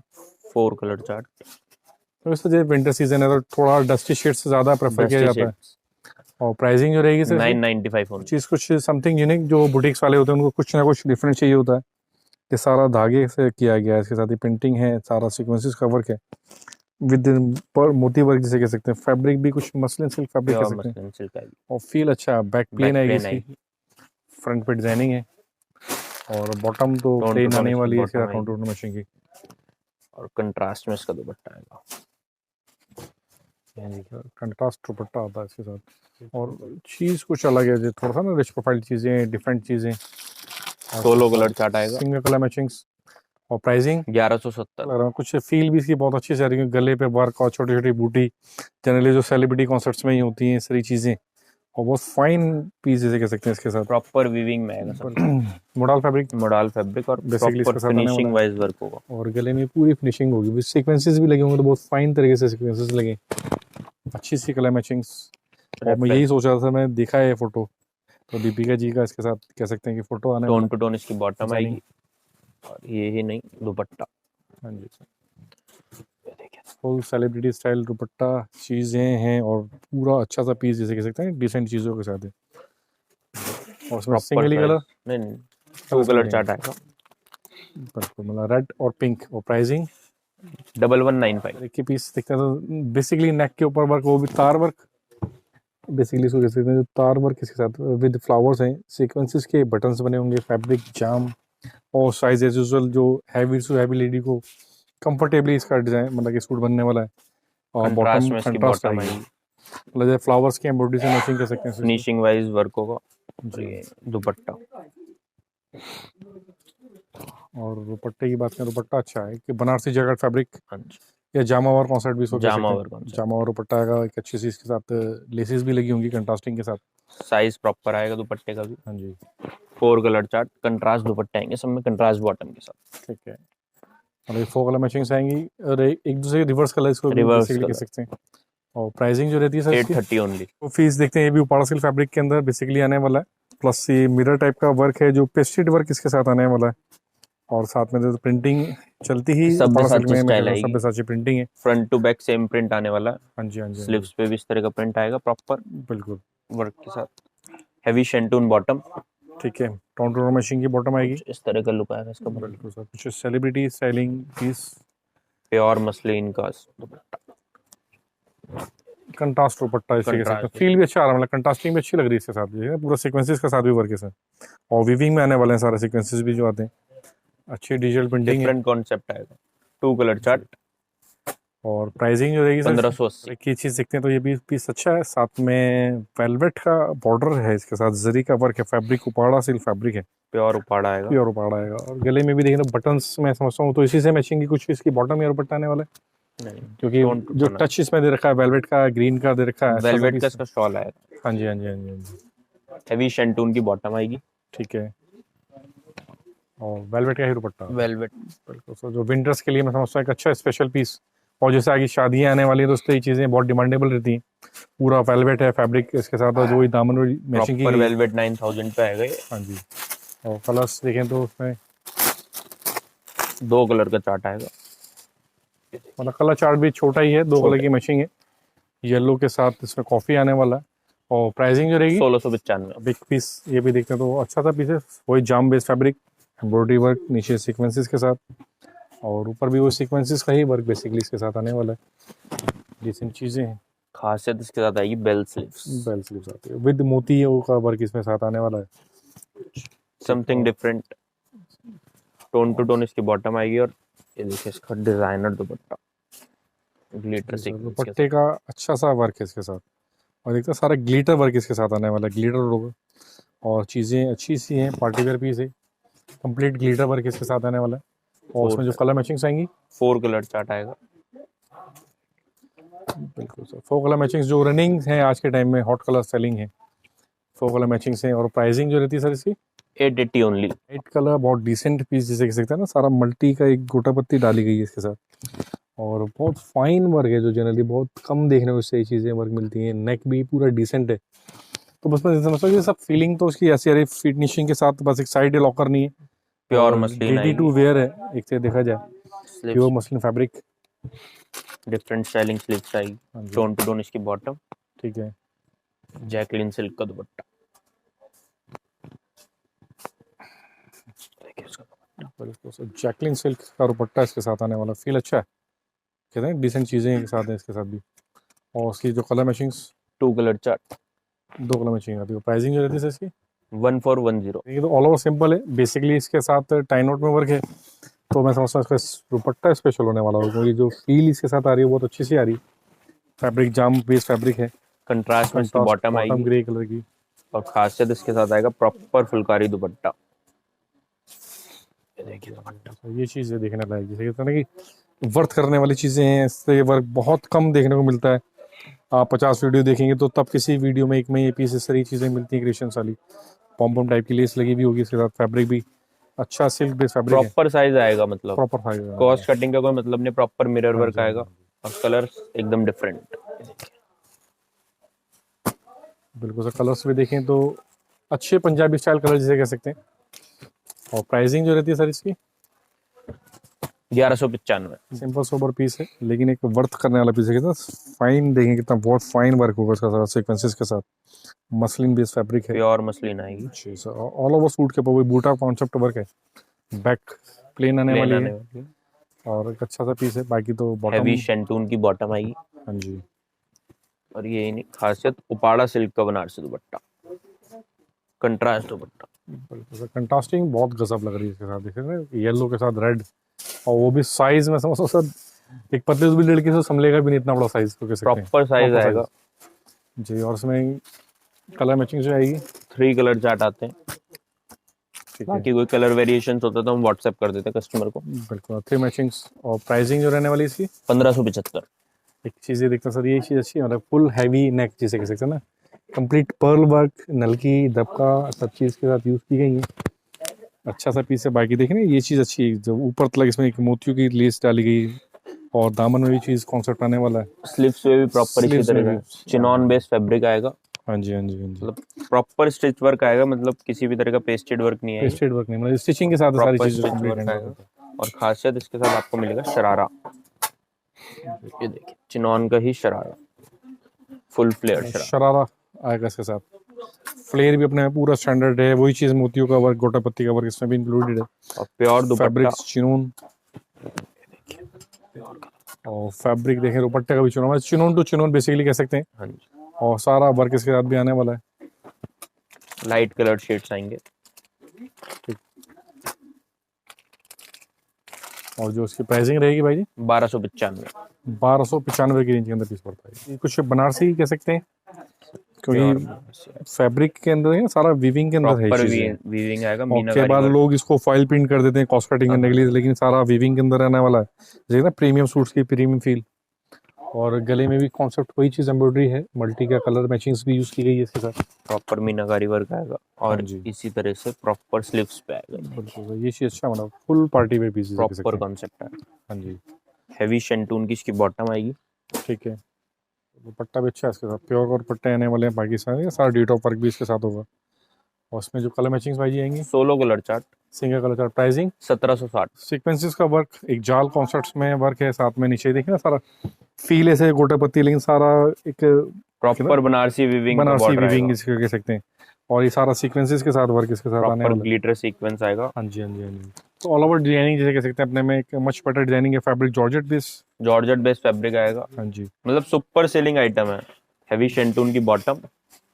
4 कलर चार्ट। तो इस जो विंटर सीजन है तो थोड़ा डस्टी शेड से ज़्यादा प्रेफर किया जाता है। और प्राइसिंग जो रहेगी सर 995 चीज़ कुछ समथिंग यूनिक, जो बुटीक्स वाले होते हैं उनको कुछ ना कुछ डिफरेंट चाहिए होता है। ये सारा धागे से किया गया है, इसके साथ ही प्रिंटिंग है, सारा सीक्वेंसेस का वर्क है। विद पर मोती वर्क जिसे कह सकते हैं, फैब्रिक भी कुछ मसलिन सिल्क फैब्रिक कह प्योर सकते हैं, मसलिन सिल्क आएगी, और फील अच्छा, बैक प्लेन बैक आएगी प्लेन इसकी, आएगी, फ्रंट पे डिजाइनिंग है, और बॉटम तो टोन टू प्लेन टोन आने इसकी वाली है इसके बॉटम साथ आएगी, टोन मशीन की। और कंट्रास्ट में इसका दुपट्टा आएगा, कंट्रास्ट दुपट्टा आता है इसके साथ, और चीज़ कुछ अलग है जो थोड़ा सा ना रिच प्रोफाइल चीज़ें, डिफरेंट चीज़ें, सोलो कलर चार्ट आएगा, सिंगल कलर मैचिंग्स, और प्राइसिंग 1170, लग रहा है कुछ फील भी इसकी बहुत अच्छी से आ रही है, गले पे वर्क और छोटी छोटी बूटी, जनरली जो सेलिब्रिटी कॉन्सर्ट्स में ही होती हैं सारी चीज़ें, और बहुत फाइन पीस जैसे कह सकते हैं इसके साथ। प्रॉपर वीविंग में आएगा सब, मोडाल फैब्रिक मोडाल फैब्रिक, और बेसिकली प्रॉपर इसके साथ आने वाला फिनिशिंग है, वाइज वर्क होगा, और गले में पूरी फिनिशिंग होगी, विद सीक्वेंसेस भी लगे होंगे तो बहुत फाइन तरीके से सीक्वेंसेस लगे, अच्छी सी कलर मैचिंग्स। और मैं यही सोच रहा था, मैं देखा है ये फोटो, तो दीपिका जी का इसके साथ कह सकते हैं कि फोटो आने टोन वाला टू टोन इसकी बॉटम डिजाइनिंग। आएगी, और ये ही नहीं दुपट्टा, हाँ जी, ये देखिए फुल सेलिब्रिटी स्टाइल दुपट्टा चीज़ें हैं, और पूरा अच्छा सा पीस जैसे कह सकते हैं, डिसेंट चीज़ों के साथ है, और उसमें प्रॉपर सिंगल ही कलर, नहीं नहीं, टू कलर चार्ट आएगा, बिल्कुल मतलब रेड और पिंक, और प्राइसिंग 1195, एक ही पीस दिखता है, तो बेसिकली नेक के ऊपर वर्क, वो भी तार वर्क, बेसिकली इसको कह सकते हैं जो तार वर्क इसके साथ विद फ्लावर्स हैं, सीक्वेंसेस के बटन्स बने होंगे, फैब्रिक जाम, और साइज एज यूजुअल जो हैवी टू हैवी लेडी को कंफर्टेबली इसका डिजाइन मतलब कि सूट बनने वाला है, और कंट्रास्ट बॉटम में इसकी कंट्रास्ट बॉटम आएगी, आएगी, मतलब जैसे फ्लावर्स की एम्ब्रॉयडरी से मैचिंग कर सकते हैं इसको। फिनिशिंग वाइज वर्क होगा, और जी, ये दुपट्टा, और दुपट्टे की बात करें, दुपट्टा अच्छा है कि बनारसी जैकेट फैब्रिक, हाँ जी, या जामावार कॉन्सेप्ट भी इसको कह जामा सकते वर्क हैं, कॉन्सेप्ट, जामावार दुपट्टा आएगा एक अच्छी सी, इसके साथ लेसेस भी लगी होंगी कंट्रास्टिंग के साथ। साइज प्रॉपर आएगा दुपट्टे का भी, हाँ जी, 4 कलर चार्ट, कंट्रास्ट दुपट्टे आएंगे सब में, कंट्रास्ट बॉटम के साथ, ठीक है, और ये 4 कलर मैचिंग्स आएंगी, और एक दूसरे रिवर्स कलर इसको भी रिवर्स बेसिकली कह कलर, सकते हैं, और प्राइसिंग जो रहती है सर इसकी, 830 ओनली, वो फीस देखते हैं, ये भी उपाड़ा सिल्क फैब्रिक के अंदर बेसिकली आने वाला है, प्लस ये मिरर टाइप का वर्क है जो पेस्टेड वर्क इसके साथ आने वाला है, और साथ में जो प्रिंटिंग चलती ही उपाड़ा सिल्क सब्यसाची में, स्टाइल मैं आएगी, सब्यसाची प्रिंटिंग है। Front to back same print आने वाला है, हाँ जी, हाँ जी, हाँ जी, स्लीव्स पे भी इस तरह का प्रिंट आएगा प्रॉपर बिल्कुल, वर्क के साथ, हैवी शेंटून बॉटम, ठीक है, टोन मशीन की बॉटम आएगी, कुछ इस तरह का लुक आएगा इसका, बिल्कुल सर, कुछ celebrity styling piece, pure muslin का दुपट्टा, कंट्रास्ट दुपट्टा इसे कह सकते हैं, कंट्रास्ट, फील भी अच्छा आ रहा है, मतलब कंट्रास्टिंग भी अच्छी लग रही है इसके साथ, जो है पूरा सीक्वेंसेस के साथ भी वर्क है सर, और वीविंग में आने वाले हैं सारे सीक्वेंसेस भी जो आते हैं, अच्छी डिजिटल प्रिंटिंग है, डिफरेंट कॉन्सेप्ट आएगा, 2 कलर चार्ट, और प्राइसिंग जो रहेगी सर 1580, एक ही चीज़ देखते हैं तो ये भी पीस अच्छा है, साथ में वेलवेट का बॉर्डर है इसके साथ, जरी का वर्क है, फैब्रिक उपाड़ा सिल्क फैब्रिक है, प्योर उपाड़ा आएगा, प्योर उपाड़ा आएगा, और गले में भी देखिए ना बटन्स मैं समझता हूँ तो इसी से मैचिंग की कुछ इसकी बॉटम या दुपट्टा आने वाला है, नहीं क्योंकि टोन टू जो टोन, टच इसमें दे रखा है वेलवेट का, ग्रीन का दे रखा है, अच्छा सा वेलवेट का पीस। इसका शॉल आएगा, हाँ जी, हाँ जी, हाँ जी, हाँ जी, हैवी शेंटून की बॉटम आएगी, ठीक है, और वेलवेट का ही दुपट्टा, वेलवेट, बिल्कुल सर, जो विंटर्स के लिए मैं समझता हूँ एक अच्छा स्पेशल पीस, और जैसे आगे शादियाँ आने वाली है तो उस तरह की चीज़ें बहुत डिमांडेबल रहती हैं, पूरा वेलवेट है फैब्रिक इसके साथ, और जो ही दामन मैचिंग की प्रॉपर गई है। वेलवेट 9000 पे आएगा ये, हाँ जी, और कलर्स देखें तो उसमें 2 कलर का चार्ट आएगा, मतलब कलर चार्ट भी छोटा ही है, 2 कलर की मैचिंग है, येलो के साथ इसमें कॉफ़ी आने वाला है, और प्राइसिंग जो रहेगी 1695, बिग पीस, ये भी देखते हैं तो अच्छा सा पीस है, वही जाम बेस्ड फैब्रिक, एम्ब्रॉयडरी वर्क नीचे सीक्वेंसेस के साथ, और ऊपर भी वो सीक्वेंसेस का ही वर्क बेसिकली इसके साथ आने वाला है, डिसेंट चीज़ें हैं, खासियत इसके साथ आएगी बेल स्लीव्स, बेल स्लीव्स आती है विद मोती का वर्क इसमें साथ आने वाला है, something different, tone to tone इसकी बॉटम आएगी, और ये देखिए इसका डिजाइनर दुपट्टा, ग्लिटर सीक्वेंस के दुपट्टे का अच्छा सा वर्क है इसके साथ, और एक तो सारा ग्लिटर वर्क इसके साथ आने वाला है, ग्लिटर होगा, और चीज़ें अच्छी सी हैं, पार्टी वेयर पीस है, कंप्लीट ग्लिटर वर्क इसके साथ आने वाला है, और उसमें जो कलर मैचिंग्स आएंगी 4 कलर चार्ट आएगा, बिल्कुल सर, 4 कलर मैचिंग्स जो रनिंग है आज के टाइम में, हॉट कलर सेलिंग है, 4 कलर मैचिंग्स हैं, और प्राइसिंग जो रहती है सर इसकी 880 ओनली, 8 कलर, बहुत डिसेंट पीस जिसे कह सकते हैं ना, सारा मल्टी का एक गोटा पत्ती डाली गई है इसके साथ, और बहुत फाइन वर्क है जो जनरली बहुत कम देखने को सही चीज़ें वर्क मिलती हैं, नेक भी पूरा डिसेंट है, तो बस मैं समझता हूँ कि सब फीलिंग तो उसकी ऐसी आ रही, फिनिशिंग के साथ बस एक साइड लॉक करनी है, प्योर और मसलिन रेडी टू आएगी, वेयर है एक से देखा जाए, pure sleeves muslin fabric, different styling sleeves आएगी, हाँ जी, टोन टू टोन इसकी बॉटम, ठीक है, जैकलिन सिल्क का दुपट्टा, देखिए इसका दुपट्टा, बिल्कुल सर, जैकलिन सिल्क का दुपट्टा इसके साथ आने वाला, फील अच्छा है, कहते हैं डिसेंट चीज़ें एक साथ हैं इसके साथ भी। और इसकी जो colour matchings 2 colour chart 2 colour matching आती है। प्राइसिंग जो रहती है सर इसकी? 1410। ये तो ऑल ओवर सिंपल है बेसिकली। इसके साथ टाई नोट में वर्क है, तो मैं समझता हूँ इसका दुपट्टा स्पेशल होने वाला होगा, क्योंकि जो फील इसके साथ आ रही है बहुत अच्छी सी आ रही है। फैब्रिक जाम बेस फैब्रिक है, कंट्रास्ट में इसकी बॉटम आएगी ग्रे कलर की। और खासियत इसके साथ आएगा प्रॉपर फुलकारी दुपट्टा। ये देखिए दुपट्टा, तो ये चीज़ है देखने लायक, जैसे कहते हैं ना कि वर्थ करने वाली चीज़ें हैं। इससे वर्क बहुत कम देखने को मिलता है। आप 50 वीडियो देखेंगे तो तब किसी वीडियो में एक में ये पीस इस तरह की चीज़ें मिलती हैं। क्रिएशन वाली पॉम टाइप की लेस लगी हुई होगी इसके साथ। फैब्रिक भी अच्छा सिल्क बेस फैब्रिक है, प्रॉपर साइज आएगा, मतलब प्रॉपर साइज है। क्रॉस कटिंग का कोई मतलब नहीं, प्रॉपर मिरर वर्क हाँ जी, आएगा और कलर एकदम डिफरेंट। बिल्कुल सर। कलर्स भी देखें तो अच्छे पंजाबी स्टाइल कलर जिसे कह सकते हैं। और प्राइसिंग जो रहती है सर इसकी 1195। सिंपल सोबर पीस है, लेकिन एक वर्थ करने वाला पीस है। कितना फाइन देखेंगे, कितना बहुत फाइन वर्क होगा इसका सारा सीक्वेंसेस के साथ। मसलिन बेस फैब्रिक है, प्योर मसलिन आएगी, जी सर। ऑल ओवर सूट के ऊपर वही बूटा कॉन्सेप्ट वर्क है। बैक प्लेन आने प्लेन वाली आने है वाली, और एक अच्छा सा पीस है। बाकी तो बॉटम, हैवी शेंटून की बॉटम आएगी। हाँ जी। और ये नहीं खासियत, उपाड़ा सिल्क का बनारसी दुपट्टा, कंट्रास्ट दुपट्टा। बिल्कुल सर। कंट्रास्टिंग बहुत गजब लग रही है इसके साथ, देख रहे हैं येलो के साथ रेड, और वो भी साइज में समझो सर एक पतले दुबली लड़की से संभलेगा भी नहीं इतना बड़ा साइज को कह सकते हैं। प्रॉपर साइज Proper आएगा size। जी। और इसमें कलर मैचिंग जो आएगी 3 कलर चार्ट आते हैं। ठीक है, बाकी कोई कलर वेरिएशन होता है तो हम व्हाट्सएप कर देते हैं कस्टमर को। बिल्कुल 3 मैचिंग्स। और प्राइसिंग जो रहने वाली इसकी 1575। एक चीज़ ये देखते हैं सर, ये चीज़ अच्छी है, मतलब फुल हैवी नेक जिसे कह सकते हैं ना। कंप्लीट पर्ल वर्क, नलकी दबका सब चीज़ के साथ यूज़ की गई है। अच्छा सा पीस है। बाकी देखें ना ये चीज़ अच्छी है, जो ऊपर तक इसमें एक मोतियों की लेस डाली गई और दामन में भी चीज़ कॉन्सेप्ट आने वाला है। स्लीव्स में भी प्रॉपर इसी Sleeves में तरह भी। का चिनॉन बेस फैब्रिक आएगा, हाँ जी, हाँ जी, हाँ जी। मतलब प्रॉपर स्टिच वर्क आएगा, मतलब किसी भी तरह का पेस्टेड वर्क नहीं आएगा, पेस्टेड वर्क नहीं, मतलब स्टिचिंग के साथ सारी प्रॉपर चीज़ें स्टिच कंप्लीट वर्क है। आएगा। और खासियत इसके साथ आपको मिलेगा शरारा। ये देखिए चिनॉन का ही शरारा, फुल फ्लेयर शरारा। शरारा आएगा इसके साथ। फ्लेयर भी अपने पूरा स्टैंडर्ड है, वही चीज़ मोतियों का वर्क, गोटा पत्ती का वर्क इसमें भी इंक्लूडेड है। और प्योर दुपट्टा, फैब्रिक्स चिनून, और फैब्रिक देखें दुपट्टे का भी चिनून, मतलब चिनून टू चिनून बेसिकली कह सकते हैं। हाँ जी, और सारा वर्क इसके साथ भी आने वाला है। लाइट कलर शेड्स आएंगे। और जो इसकी प्राइसिंग रहेगी भाई जी 1295। 1295 की रेंज के अंदर पीस पड़ता है। ये कुछ बनारसी कह सकते हैं, क्योंकि फैब्रिक के अंदर है ना, सारा वीविंग के अंदर है प्रॉपर ये चीज़ें। वीविंग आएगा, और कई मीनाकारी बार वर्क। लोग इसको फॉइल प्रिंट कर देते हैं कॉस्ट कटिंग करने के लिए, लेकिन सारा वीविंग के अंदर रहने वाला है। जैसे ना प्रीमियम सूट्स की प्रीमियम फील। और गले में भी कॉन्सेप्ट वही चीज़ एम्ब्रॉयडरी है, मल्टी का कलर मैचिंग्स भी यूज़ की गई है इसके साथ। प्रॉपर मीनाकारी वर्क आएगा और हाँ जी। इसी तरह से प्रॉपर स्लीव्स पे आएगा, बिल्कुल ये चीज़ अच्छा, मतलब फुल पार्टी वेयर पीसेस कह सकते प्रॉपर हैं। कॉन्सेप्ट है। हाँ जी, हैवी शेंटून की इसकी बॉटम आएगी। ठीक है। दुपट्टा भी अच्छा है इसके साथ, प्योर और दुपट्टे आने वाले हैं। बाकी सारा डीट ऑफ वर्क भी इसके साथ होगा। और उसमें जो कलर मैचिंग्स भाई जी आएंगी 16 colour chart, single colour chart. Pricing 1760। Sequences का वर्क, एक जाल कॉन्सेप्ट्स में वर्क है साथ में। नीचे देखिए ना सारा फील ऐसे गोटा पत्ती, लेकिन सारा एक प्रॉपर बनारसी वीविंग का बनारसी बॉर्डर वीविंग आएगा, इसको कह सकते हैं। और ये सारा सीक्वेंसेस के साथ वर्क इसके साथ आने प्रॉपर वाला है। ग्लिटर सीक्वेंस आएगा। हाँ जी, हाँ जी, हाँ जी। तो ऑल ओवर डिजाइनिंग जैसे कह सकते हैं अपने में, एक मच बेटर डिजाइनिंग है। Fabric georgette base, georgette based fabric आएगा, हाँ जी, मतलब सुपर सेलिंग आइटम है। हैवी शेंटून की बॉटम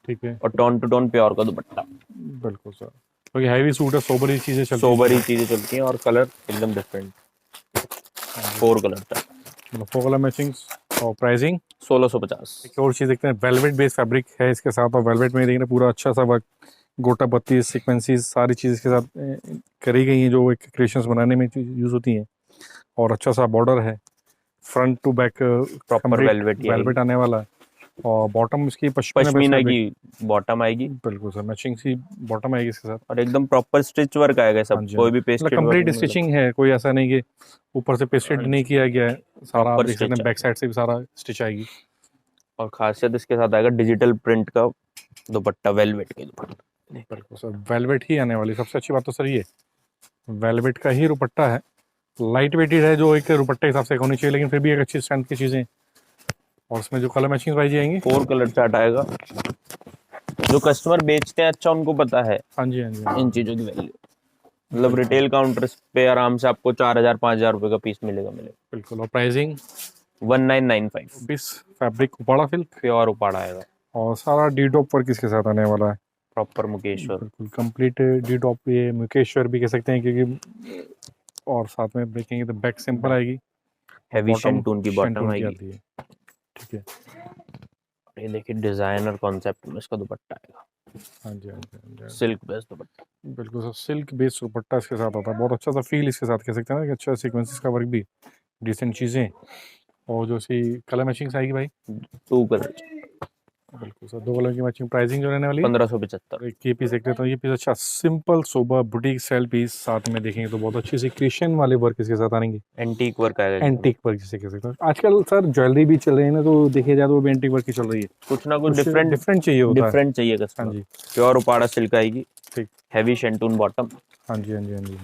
ठीक है। और टोन टू टोन प्योर का दुपट्टा। बिल्कुल सर, क्योंकि हैवी सूट है, सोबर ही चीज़ें चलती सोबर ही चीजें चलती हैं और कलर एकदम डिफरेंट। 4 कलर था, हैं। 4 कलर मैचिंग्स। और प्राइसिंग 1650। एक और चीज़ देखते हैं, वेलवेट बेस फैब्रिक है इसके साथ। और वेलवेट में देखना पूरा अच्छा सा वर्क, गोटा पत्ती सीक्वेंसेस सारी चीज़ इसके साथ करी गई हैं, जो एक क्रिएशंस बनाने में यूज़ होती हैं। और अच्छा सा बॉर्डर है, front to back proper velvet velvet आने वाला है। और बॉटम इसकी पश्मीना पश्मीना की बॉटम आएगी। बिल्कुल सर, मैचिंग सी बॉटम आएगी इसके साथ। और एकदम प्रॉपर स्टिच वर्क आएगा सब, हाँ जी, कोई भी मतलब पेस्टेड वर्क कंप्लीट नहीं, स्टिचिंग है, कोई ऐसा नहीं कि ऊपर से पेस्टेड नहीं किया गया है। सारा आप Proper देख सकते stitch हैं, बैक साइड से भी सारा स्टिच आएगी। और खासियत इसके साथ आएगा डिजिटल प्रिंट का दुपट्टा, वेलवेट के दुपट्टा। बिल्कुल सर, वेलवेट ही आने वाली। सबसे अच्छी बात तो सर ये वेलवेट का ही दुपट्टा है, लाइट वेटेड है, जो एक दुपट्टे के हिसाब से होनी चाहिए, लेकिन फिर भी एक अच्छी स्ट्रेंथ की चीज़ें। और उसमें जो कलर मैचिंग भाई जी आएंगी 4 कलर चार्ट आएगा। जो कस्टमर बेचते हैं अच्छा उनको पता है हाँ जी, हाँ जी, हाँ जी। इन चीजों की वैल्यू, मतलब रिटेल काउंटर पे आराम से आपको 4000 5000 रुपए का पीस मिलेगा। बिल्कुल। और pricing 1995 piece fabric Uppada silk pure Uppada आएगा, और सारा डी टॉप वर्क इसके साथ आने वाला है। प्रॉपर मुकेश्वर। बिल्कुल कंप्लीट डी टॉप, ये मुकेश्वर भी कह सकते हैं क्योंकि, और साथ में देखेंगे तो बैक सिंपल आएगी, हैवी बॉटम शेंटून की बॉटम शेंटून की आएगी। आती है। ठीक है, ये देखिए डिजाइनर कॉन्सेप्ट में इसका दुपट्टा आएगा, हाँ जी हाँ जी हाँ जी। सिल्क बेस्ड दुपट्टा। बिल्कुल सर, सिल्क बेस्ड दुपट्टा इसके साथ आता है, बहुत अच्छा सा फील इसके साथ कह सकते हैं ना कि अच्छा सीक्वेंसेस का वर्क भी, डिसेंट चीज़ें, और जो सी कलर मैचिंग आएगी भाई। 2 कलर, बिल्कुल सर, 2 कलर की मैचिंग, प्राइसिंग जो रहने वाली है 1575। एक ये पीस देखते हैं, तो ये पीस अच्छा simple sober boutique style piece, साथ में देखेंगे तो बहुत अच्छी सी क्रिश्चियन वाले वर्क इसके साथ आएंगे, एंटीक वर्क आएगा एकदम। एंटीक वर्क जिसे कह सकते हैं। आजकल सर ज्वेलरी भी चल रही है ना, तो देखिए जाए तो वो भी एंटीक वर्क की चल रही है, कुछ ना कुछ डिफरेंट चाहिए होता है। डिफरेंट चाहिए हाँ कस्टमर। जी, प्योर उपाड़ा सिल्क आएगी, ठीक, हैवी शेंटून बॉटम, हाँ जी हाँ जी हाँ जी।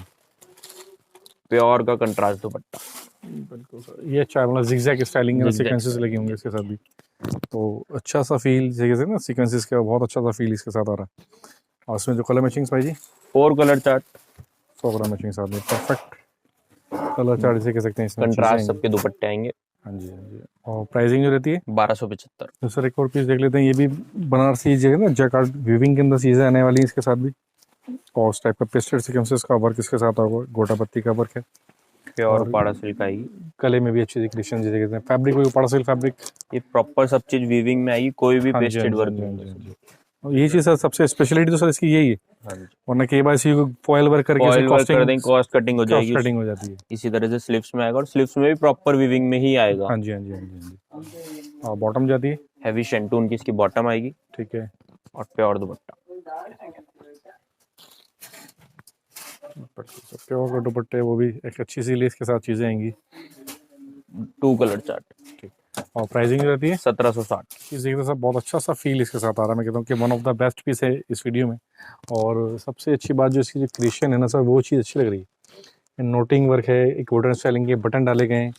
प्योर का कंट्रास्ट दुपट्टा। बिल्कुल सर, ये अच्छा मतलब जिगजैग स्टाइलिंग है ना, Zigzag सीक्वेंसेस लगे होंगे इसके साथ भी, तो अच्छा सा फील जिसे कहते हैं ना सीक्वेंसेस का, बहुत अच्छा सा फील इसके साथ आ रहा है। और इसमें जो कलर मैचिंग भाई जी, 4 कलर चार्ट, 100 कलर मैचिंग साथ में, परफेक्ट कलर चार्ट जिसे कह सकते हैं, इसमें चीज़ें कंट्रास्ट आएंगी। सबके दुपट्टे आएंगे। हाँ जी हाँ जी। और प्राइसिंग जो रहती है 1275। तो सर एक और पीस देख लेते हैं, ये भी बनारसी जो है ना जैकार्ड वीविंग के अंदर चीज़ें आने वाली हैं इसके साथ भी, और उस टाइप का पेस्टेड सीक्वेंसेस का वर्क इसके साथ होगा, गोटा पत्ती का वर्क है, प्योर और उपाड़ा सिल्क आएगी। गले में भी अच्छी सी क्रिश्चियन जिसे कहते हैं, फैब्रिक भी उपाड़ा सिल्क फैब्रिक। ये प्रॉपर सब चीज वीविंग में आएगी, कोई भी हाँ जी हाँ पेस्टेड जी हाँ वर्क जी हाँ नहीं जी हाँ है। जी। और ये चीज़ सर सबसे स्पेशलिटी तो सर इसकी यही है, हाँ जी, वरना कई बार इसी को फॉयल वर्क करके फॉइल वर्क कर कॉस्टिंग देंगे, कॉस्ट कटिंग हो कॉस्ट जाएगी। कटिंग हो जाती है। इसी तरह से स्लीव्स में आएगा, और स्लीव्स में भी प्रॉपर वीविंग में ही आएगा। हाँ जी हाँ जी हाँ जी हाँ जी। और बॉटम जाती है, हैवी शेंटून की इसकी बॉटम आएगी, ठीक है, और प्योर दुपट्टा। प्योर का दुपट्टे, वो भी एक अच्छी सी लेस के साथ चीज़ें आएंगी। 2 कलर चार्ट, ठीक, और प्राइसिंग जो रहती है 1760। इस देखिए सब बहुत अच्छा सा फील इसके साथ आ रहा है, मैं कहता हूँ कि one of the best piece है इस वीडियो में। और सबसे अच्छी बात जो इसकी जो क्रिएशन है ना सर, वो चीज़ अच्छी लग रही है, नोटिंग वर्क है, एक गोल्डन स्टाइलिंग के बटन डाले गए हैं,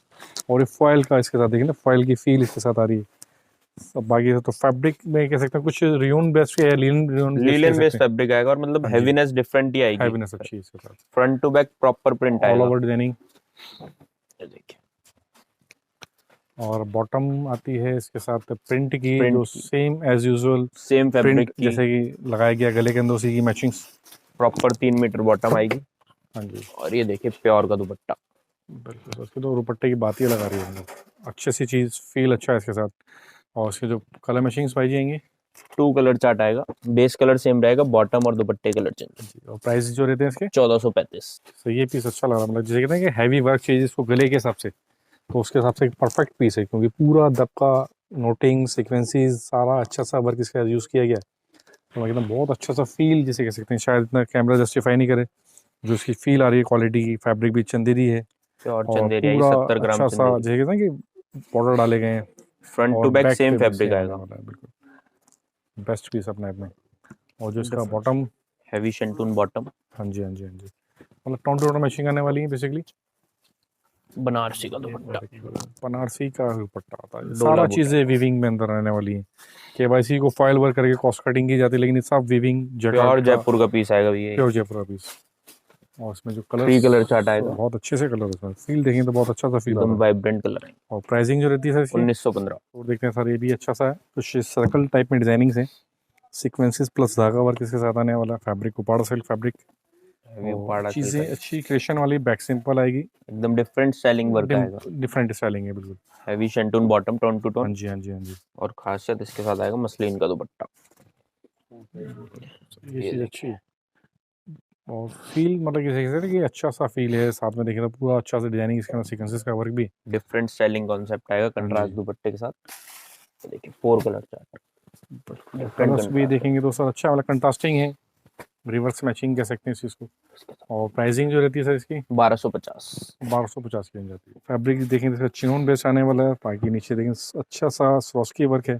और ये फॉयल का इसके साथ देखिए ना, फॉयल की फील इसके साथ आ रही है। सब बाकी तो फैब्रिक में कह सकते हैं कुछ रियोन बेस्ट या लीलन बेस्ड फैब्रिक आएगा, और मतलब हाँ जी। हैवीनेस डिफरेंट ही आएगी। हैवीनेस अच्छी है इसके साथ, front to back proper print all आएगा। ओवर डिजाइनिंग, ये देखिए, और बॉटम आती है इसके साथ प्रिंट की, Print जो की। Same as usual same print fabric की, जैसे कि लगाया गया गले के अंदर उसी की मैचिंग। प्रॉपर 3 मीटर बॉटम आएगी। हाँ जी, और ये देखिए प्योर का दुपट्टा। बिल्कुल, उसके तो दुपट्टे की बात ही लगा रही है, अच्छी सी चीज़, फील अच्छा है इसके साथ। और इसके जो कलर मैचिंग्स पाई जाएंगी 2 कलर चार्ट आएगा, बेस कलर सेम रहेगा, बॉटम और दुपट्टे कलर चेंज। जी, और प्राइस जो रहते हैं इसके, 1435। तो ये पीस अच्छा लग रहा है, मतलब जैसे कहते हैं कि हैवी वर्क चाहिए इसको गले के हिसाब से, तो उसके हिसाब से एक परफेक्ट पीस है, क्योंकि पूरा दबका नोटिंग सीक्वेंसेस सारा अच्छा सा वर्क इसका यूज़ किया गया है। तो मैं कहता हूँ बहुत अच्छा सा फील जिसे कह सकते हैं, शायद इतना कैमरा जस्टिफाई नहीं करे जो इसकी फील आ रही है, क्वालिटी की, फैब्रिक भी चंदेरी है, प्योर और चंदेरी आएगी, पूरा 70 ग्राम अच्छा सा चंदेरी। जैसे कहते हैं कि बॉर्डर डाले गए हैं, फ्रंट और टू बैक बैक सेम पे भी फैब्रिक सेम आने आएगा। वाला है, बिल्कुल बेस्ट पीस अपने आप में। और जो इसका बॉटम, हैवी शेंटून बॉटम, हाँ जी हाँ जी हाँ जी, मतलब टोन टू टोन मैचिंग आने वाली है बेसिकली। बनारसी का दुपट्टा, बनारसी का दुपट्टा आता है, डोला सारा बुटा। चीज़ें वीविंग में अंदर आने वाली है, केवाईसी को फॉइल वर्क करके कॉस्ट कटिंग की जाती है, लेकिन ये सब वीविंग प्योर जैकार्ड का, जयपुर का पीस आएगा ये। Pure Jaipur piece. और इसमें जो कलर 3 कलर चार्ट आएगा, बहुत अच्छे से कलर, इसमें फील देखेंगे तो बहुत अच्छा सा फील आ एकदम रहा है। वाइब्रेंट कलर है। और प्राइसिंग जो रहती है सर इसकी 1915। और देखते हैं सर, ये भी अच्छा सा है, कुछ सर्कल टाइप में डिजाइनिंग है, सीक्वेंसेस प्लस धागा वर्क इसके साथ आने वाला, fabric Uppada silk fabric, heavy Uppada silk चीज़ें आएगी। अच्छी क्रिएशन वाली, बैक सिंपल आएगी, एकदम डिफरेंट स्टाइलिंग वर्क आएगा। डिफरेंट स्टाइलिंग है बिल्कुल। Heavy shantoon bottom, tone to हाँ टोन। जी हाँ जी हाँ जी, और खासियत इसके साथ आएगा मसलिन का दुपट्टा। ये ये चीज़ देखिए। अच्छी है, और फील मतलब कि कि अच्छा सा फील है, साथ में देखें तो पूरा अच्छा सा डिजाइनिंग इसके अंदर, सीक्वेंसेस का वर्क भी। डिफरेंट स्टाइलिंग कॉन्सेप्ट आएगा हाँ कंट्रास्ट जी, दुपट्टे के साथ। ये देखिए 4 कलर चार्ट, डिफरेंट कलर्स भी कंट्रास्ट। देखेंगे तो सर अच्छा वाला कंट्रास्टिंग है, रिवर्स मैचिंग कह सकते हैं इस चीज़ को। और प्राइसिंग जो रहती है सर इसकी 1250। 1250 की रेंज आती है। फैब्रिक देखेंगे तो चिनोन बेस आने वाला है, बाकी नीचे देखेंगे अच्छा सा स्वस्की वर्क है,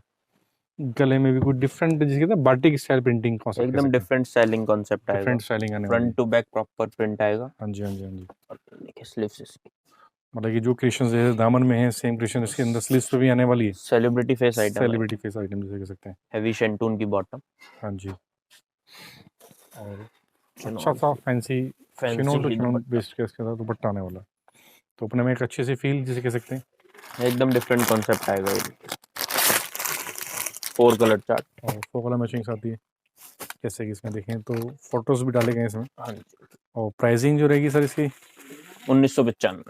गले में भी कुछ डिफरेंट जिसके ना बाटिक स्टाइल प्रिंटिंग कॉन्सेप्ट, एकदम डिफरेंट स्टाइलिंग कॉन्सेप्ट आएगा। डिफरेंट स्टाइलिंग आने वाली फ्रंट है। टू बैक प्रॉपर प्रिंट आएगा। हाँ जी हाँ जी हाँ जी, और देखिए स्लीव्स इसकी मतलब कि जो क्रिएशन जैसे दामन में है, सेम क्रिएशन इसके अंदर स्लीव्स पे भी आने वाली है, सेलिब्रिटी फेस आइटम है। सेलिब्रिटी फेस आइटम जिसे कह सकते हैं। हैवी शेंटून की बॉटम, हाँ जी, और चिनोन अच्छा सा फैंसी फैंसी चिनोन टू ही चिनोन दुपट्टा। बेस्ड के इसके साथ दुपट्टा आने वाला है, तो अपने में एक अच्छी सी फील जिसे कह सकते हैं। एकदम डिफरेंट कॉन्सेप्ट आएगा ये। 4 कलर चार्ट। और 4 कलर मैचिंग आती है, जैसे कि इसमें देखें तो फोटोज भी डाले गए हैं इसमें। हाँ जी। और प्राइसिंग जो रहेगी सर इसकी 1995।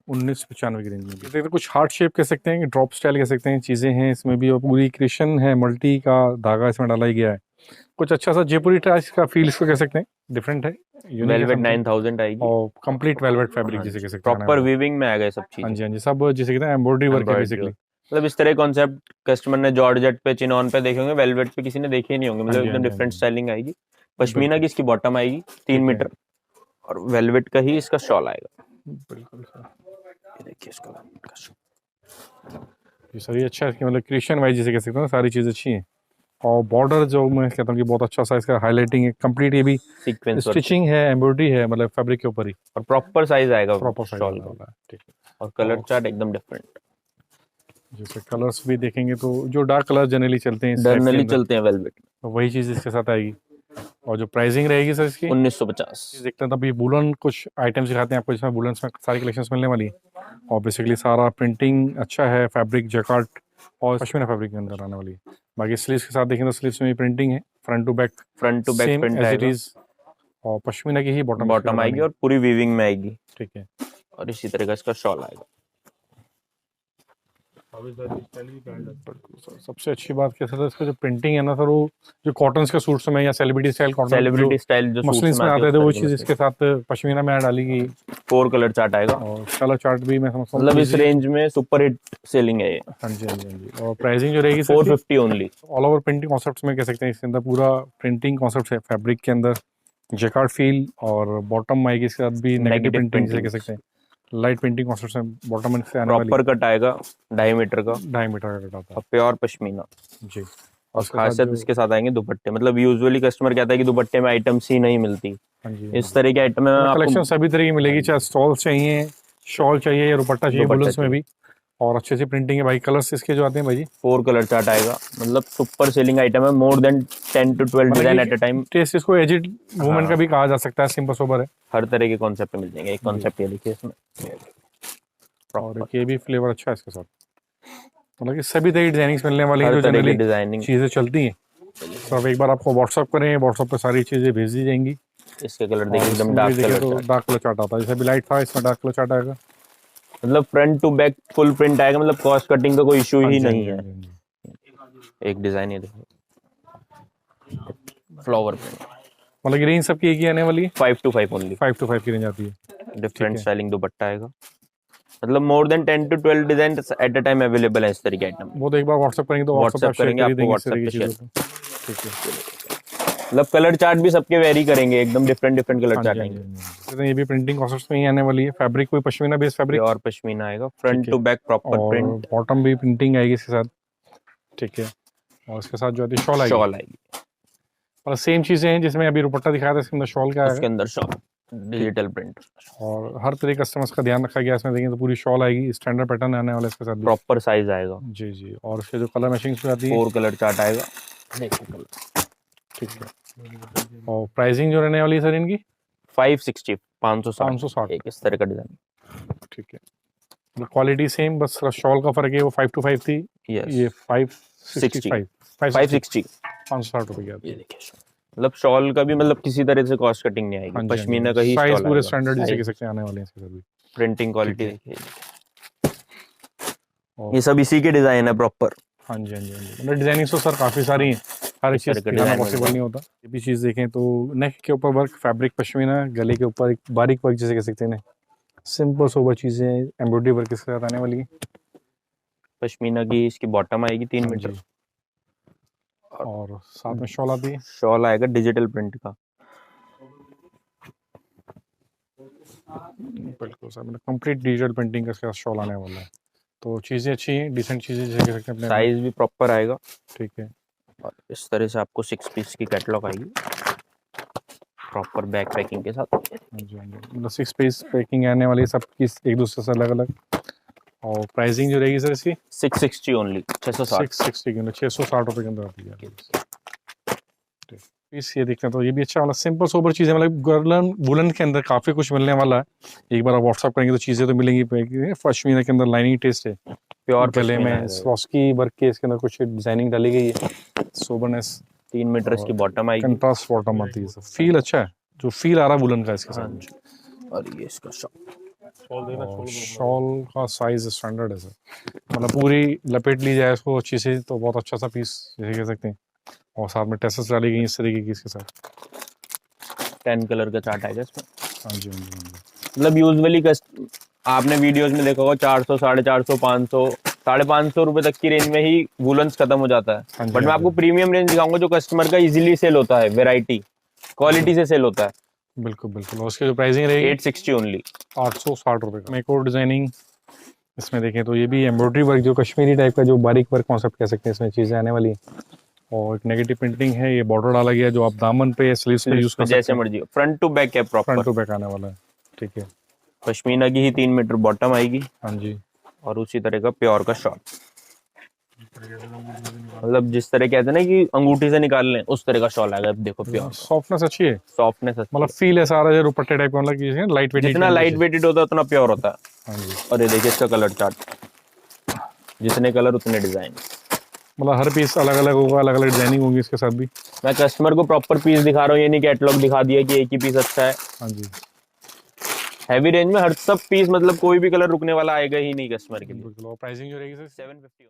1995 की रेंज में। देखते तो कुछ हार्ट शेप कह सकते हैं, ड्रॉप स्टाइल कह सकते हैं, चीज़ें हैं इसमें भी। और पूरी क्रिएशन है, मल्टी का धागा इसमें डाला ही गया है। कुछ अच्छा सा जयपुरी टाइप का फील इसको कह सकते हैं, डिफरेंट है, unique है वेलवेट something। 9000 आएगी। और कंप्लीट वेलवेट फैब्रिक जिसे कह सकते हैं, प्रॉपर वीविंग में आएगा ये सब हाँ चीजें। जी हाँ जी, सब जिसे कहते हैं एम्ब्रॉयडरी वर्क है बेसिकली। मतलब इस तरह कॉन्सेप्ट कस्टमर ने जॉर्जेट पे, चिनॉन पे देखे होंगे, वेलवेट पे किसी ने देखे नहीं होंगे। मतलब हाँ एकदम जी, डिफरेंट हाँ जी। स्टाइलिंग आएगी। पश्मीना की इसकी बॉटम आएगी 3 है। मीटर, और वेलवेट का ही इसका शॉल आएगा। बिल्कुल सर, ये देखिए इसका velvet का shawl। ये सर ये अच्छा है, मतलब क्रिएशन वाइज जिसे कह सकते हैं, सारी चीज़ अच्छी हैं। और बॉर्डर जो मैं कहता हूँ कि बहुत अच्छा सा इसका हाईलाइटिंग है, कंप्लीट ये भी सीक्वेंस स्टिचिंग है, एम्ब्रॉयडरी है, मतलब फैब्रिक के ऊपर ही और प्रॉपर साइज आएगा प्रॉपर साइज शॉल वाला का। है। ठीक है। और कलर चार्ट एकदम डिफरेंट। जैसे कलर्स भी देखेंगे तो जो डार्क कलर जनरली चलते हैं इस type के जनरली अंदर, चलते हैं वेलवेट। तो वही चीज़ इसके साथ आएगी। और जो प्राइसिंग रहेगी सर इसकी 1950। देखते हैं, तभी वुलन कुछ आइटम्स दिखाते हैं आपको, जिसमें वुलन में सारी कलेक्शंस मिलने वाली है। और बेसिकली सारा प्रिंटिंग अच्छा है, फैब्रिक जैकार्ड और पश्मीना फैब्रिक के अंदर आने वाली है। बाकी स्लीव्स के साथ देखें तो स्लीव्स में भी प्रिंटिंग है, front to back back print as it आएगा। इज। और पश्मीना की ही बॉटम आएगी और पूरी वीविंग में आएगी। ठीक है। और इसी तरह का इसका शॉल आएगा। सबसे अच्छी बात क्या सर, इसका जो प्रिंटिंग है ना सर, वो जो कॉटन के सूट्स में या celebrity style cotton celebrity style जो मसलिन सूट्स में आते थे, वो चीज़ इसके इसके साथ पश्मीना में डाली गई। 4 कलर चार्ट आएगा। और कलर चार्ट भी मैं समझता हूँ मतलब इस easy- रेंज में सुपर हिट सेलिंग है ये। हाँ जी हाँ जी हाँ जी। और प्राइसिंग जो रहेगी sir 450 only. All over printing concepts में कह सकते हैं, इसके अंदर पूरा प्रिंटिंग कॉन्सेप्ट है, फैब्रिक के अंदर जैकार्ड फील। और बॉटम आएगी इसके साथ भी नेगेटिव Negative प्रिंटिंग जिसे कह printing। सकते हैं, लाइट प्रिंटिंग कॉन्सेप्ट है बॉटम से आने वाली। प्रॉपर कट आएगा 2.5 मीटर का 2.5 मीटर का कट आता और प्योर पश्मीना। है जी। और उसके साथ खासियत जो- इसके साथ आएंगे दुपट्टे। मतलब यूजुअली कस्टमर कहता है कि दुपट्टे में आइटम्स ही नहीं मिलती। हाँ जी, इस तरह के आइटम में कलेक्शन आपको सभी तरह की मिलेगी, चाहे स्टॉल चाहिए, शॉल चाहिए या दुपट्टा चाहिए, दुपट्टा बुलन्स में भी। और अच्छी सी प्रिंटिंग है भाई, कलर्स इसके जो आते हैं भाई जी 4 कलर चार्ट आएगा। मतलब सुपर सेलिंग आइटम है। More than 10 to 12 design at a time. Taste इसको एजिड वुमेन हाँ। का भी कहा जा सकता है, सिंपल सोबर है। हर तरह के कॉन्सेप्ट मिल जाएंगे। एक कॉन्सेप्ट ये देखिए इसमें। और Proper। एक ये भी फ्लेवर अच्छा है इसके साथ, मतलब कि सभी तरह की डिजाइनिंग्स मिलने वाली हैं हर जो तरह की जनरली डिजाइनिंग। चीज़ें चलती हैं। तो अब एक बार आपको व्हाट्सअप करें, व्हाट्सअप पे सारी चीज़ें भेज दी जाएंगी। इसके कलर और देखिए एकदम इसमें डार्क भी देखें कलर तो चार्ट। डार्क कलर चार्ट आता है, जैसे भी लाइट था इसमें डार्क कलर चार्ट आएगा। मतलब front to back full print आएगा। मतलब कॉस्ट कटिंग का कोई इशू ही नहीं है। एक डिजाइन ये देखो, फ्लावर प्रिंट। मतलब कि रेंज सबकी एक ही आने वाली है, 5 to 5 ओनली। 5 to 5 की रेंज आती है। डिफरेंट स्टाइलिंग दुपट्टा आएगा। मतलब मोर than 10 to 12 design at a time available है इस तरह के आइटम। वो तो एक बार व्हाट्सअप करेंगे तो व्हाट्सअप WhatsApp करेंगे, आपको WhatsApp पे चीज़ों को। ठीक है। मतलब कलर चार्ट भी सबके वेरी करेंगे। एकदम डिफरेंट डिफरेंट कलर हाँ चार्ट जी, आएंगे। तो ये भी प्रिंटिंग कॉन्सेप्ट्स में ही आने वाली है। फैब्रिक कोई पश्मीना बेस फैब्रिक, और पश्मीना आएगा। फ्रंट ठीक टू है। बैक प्रॉपर और प्रिंट। बॉटम भी प्रिंटिंग आएगी इसके साथ। ठीक है। और इसके साथ जो आती है शॉल आएगी, शॉल आएगी। और सेम चीज़ें हैं जिसमें अभी दुपट्टा दिखाया था, इसके अंदर शॉल का उसके आएगा। अंदर शॉल डिजिटल प्रिंट। और हर तरह कस्टमर्स का ध्यान रखा गया इसमें, देखें तो पूरी शॉल आएगी, स्टैंडर्ड पैटर्न आने वाला है इसके साथ भी। प्रॉपर साइज आएगा। जी जी। और इसके जो कलर मैचिंग भी आती है, 4 कलर चार्ट आएगा। देखिए कलर। ठीक है। और प्राइसिंग जो रहने वाली है सर इनकी 560 560 560। एक इस तरह का डिजाइन। ठीक है। क्वालिटी सेम, बस शॉल का फर्क है, वो 5 to 5 थी, ये 565 560 560 रुपए की आती ये है। देखिए। मतलब शॉल का भी मतलब किसी तरह से कॉस्ट कटिंग नहीं हाँ आएगी। जी, पश्मीना का ही साइज स्टॉल पूरे आएगा। स्टैंडर्ड जिसे कह सकते हैं आने वाले हैं इसके साथ भी। प्रिंटिंग क्वालिटी ठीक देखिए। और ये सब इसी के डिजाइन है प्रॉपर। हाँ जी हाँ जी हाँ जी, मतलब डिजाइनिंग तो सर काफ़ी सारी हैं, हर एक इस तरह चीज़ के दिखाना design पॉसिबल मिलते नहीं होता। ये भी चीज़ देखें तो नेक के ऊपर वर्क, फैब्रिक पश्मीना, गले के ऊपर एक बारीक वर्क जिसे कह सकते हैं, सिंपल सोबर चीज़ें, एम्ब्रॉयडरी वर्क इसके साथ आने वाली है। पश्मीना की इसकी बॉटम आएगी 3 हाँ मीटर। जी। और साथ में शॉल आती है। शॉल आएगा डिजिटल प्रिंट का। बिल्कुल सर, मतलब कंप्लीट डिजिटल प्रिंटिंग का इसके साथ शॉल आने वाला है। तो चीज़ें अच्छी हैं, डिसेंट चीज़ें जिसे कह सकते हैं अपने। साइज भी प्रॉपर आएगा। ठीक है। और इस तरह से आपको 6 पीस की कैटलॉग आएगी प्रॉपर बैक पैकिंग के साथ। हाँ जी हाँ जी, मतलब 6 पीस पैकिंग आने वाली है, सब की एक दूसरे से अलग अलग। और प्राइसिंग जो रहेगी सर इसकी 660 ओनली 660। 660 के अंदर 660 रुपये के अंदर आती है पीस। ये देखते हैं तो ये भी अच्छा, मतलब सिंपल सोबर चीज़ें, मतलब गर्लन वुलन के अंदर काफ़ी कुछ मिलने वाला है। एक बार आप व्हाट्सअप करेंगे तो चीज़ें तो मिलेंगी। पश्मीना के अंदर लाइनिंग टेस्ट है, प्योर गले में स्वॉस्की वर्क के इसके अंदर कुछ डिजाइनिंग डाली गई है, सोबरनेस, 3 मीटर इसकी बॉटम आएगी। कंट्रास्ट बॉटम आती है, फील अच्छा है, जो फील आ रहा है वुलन का इसके हाँ साथ। जी। और ये इसका शॉल, शॉल का साइज स्टैंडर्ड है सर, मतलब पूरी लपेट ली जाए इसको अच्छी से तो बहुत अच्छा सा पीस जैसे कह सकते हैं। और साथ में टेसेस डाली गई इस तरीके की इसके साथ। 10 कलर का चार्ट आएगा इसमें। हाँ जी, हाँ जी, हाँ जी। मतलब यूजुअली आपने वीडियोस में देखा होगा 400, 450, 500, 550 रुपए तक की रेंज में ही वुलन्स खत्म हो जाता हाँ है। जी, बट मैं हाँ आपको जी। प्रीमियम रेंज दिखाऊंगा जो कस्टमर का इजीली सेल होता है, वेराइटी क्वालिटी से सेल होता है। बिल्कुल बिल्कुल। और उसकी जो प्राइसिंग रहेगी 860 ओनली। 860 रुपये का। एक और डिजाइनिंग इसमें देखें तो ये भी एम्ब्रॉयडरी वर्क, जो कश्मीरी टाइप का जो बारीक वर्क कॉन्सेप्ट कह सकते हैं, इसमें चीज़ें आने वाली हैं। और एक नेगेटिव प्रिंटिंग है, ये बॉर्डर डाला गया जो आप दामन पे या स्लीव्स पे यूज कर सकते जैसे हैं। मर्जी फ्रंट टू बैक है फ्रंट प्रॉपर। टू बैक आने वाला है, ठीक है। पश्मीना की ही 3 मीटर बॉटम आएगी हाँ जी। और उसी तरह का प्योर का शॉर्ट। मतलब जिस तरह कहते हैं ना कि अंगूठी से निकाल लें, उस तरह का शॉल आएगा। अब देखो प्योर सॉफ्टनेस अच्छी है, सॉफ्टनेस, मतलब फील ऐसा आ रहा है जो दुपट्टे टाइप का, मतलब लाइट वेट, जितना लाइट वेटेड होता है उतना प्योर होता है। हाँ जी। और ये देखिए इसका कलर चार्ट, जितने कलर उतने डिजाइन। मतलब हर पीस अलग अलग होगा, अलग अलग डिजाइनिंग होगी इसके साथ भी। मैं कस्टमर को प्रॉपर पीस दिखा रहा हूँ, ये नहीं कैटलॉग दिखा दिया कि एक ही पीस अच्छा है। हाँ जी। हैवी रेंज में हर सब पीस, मतलब कोई भी कलर रुकने वाला आएगा ही नहीं कस्टमर के लिए। बिल्कुल। और प्राइसिंग जो रहेगी सर 750।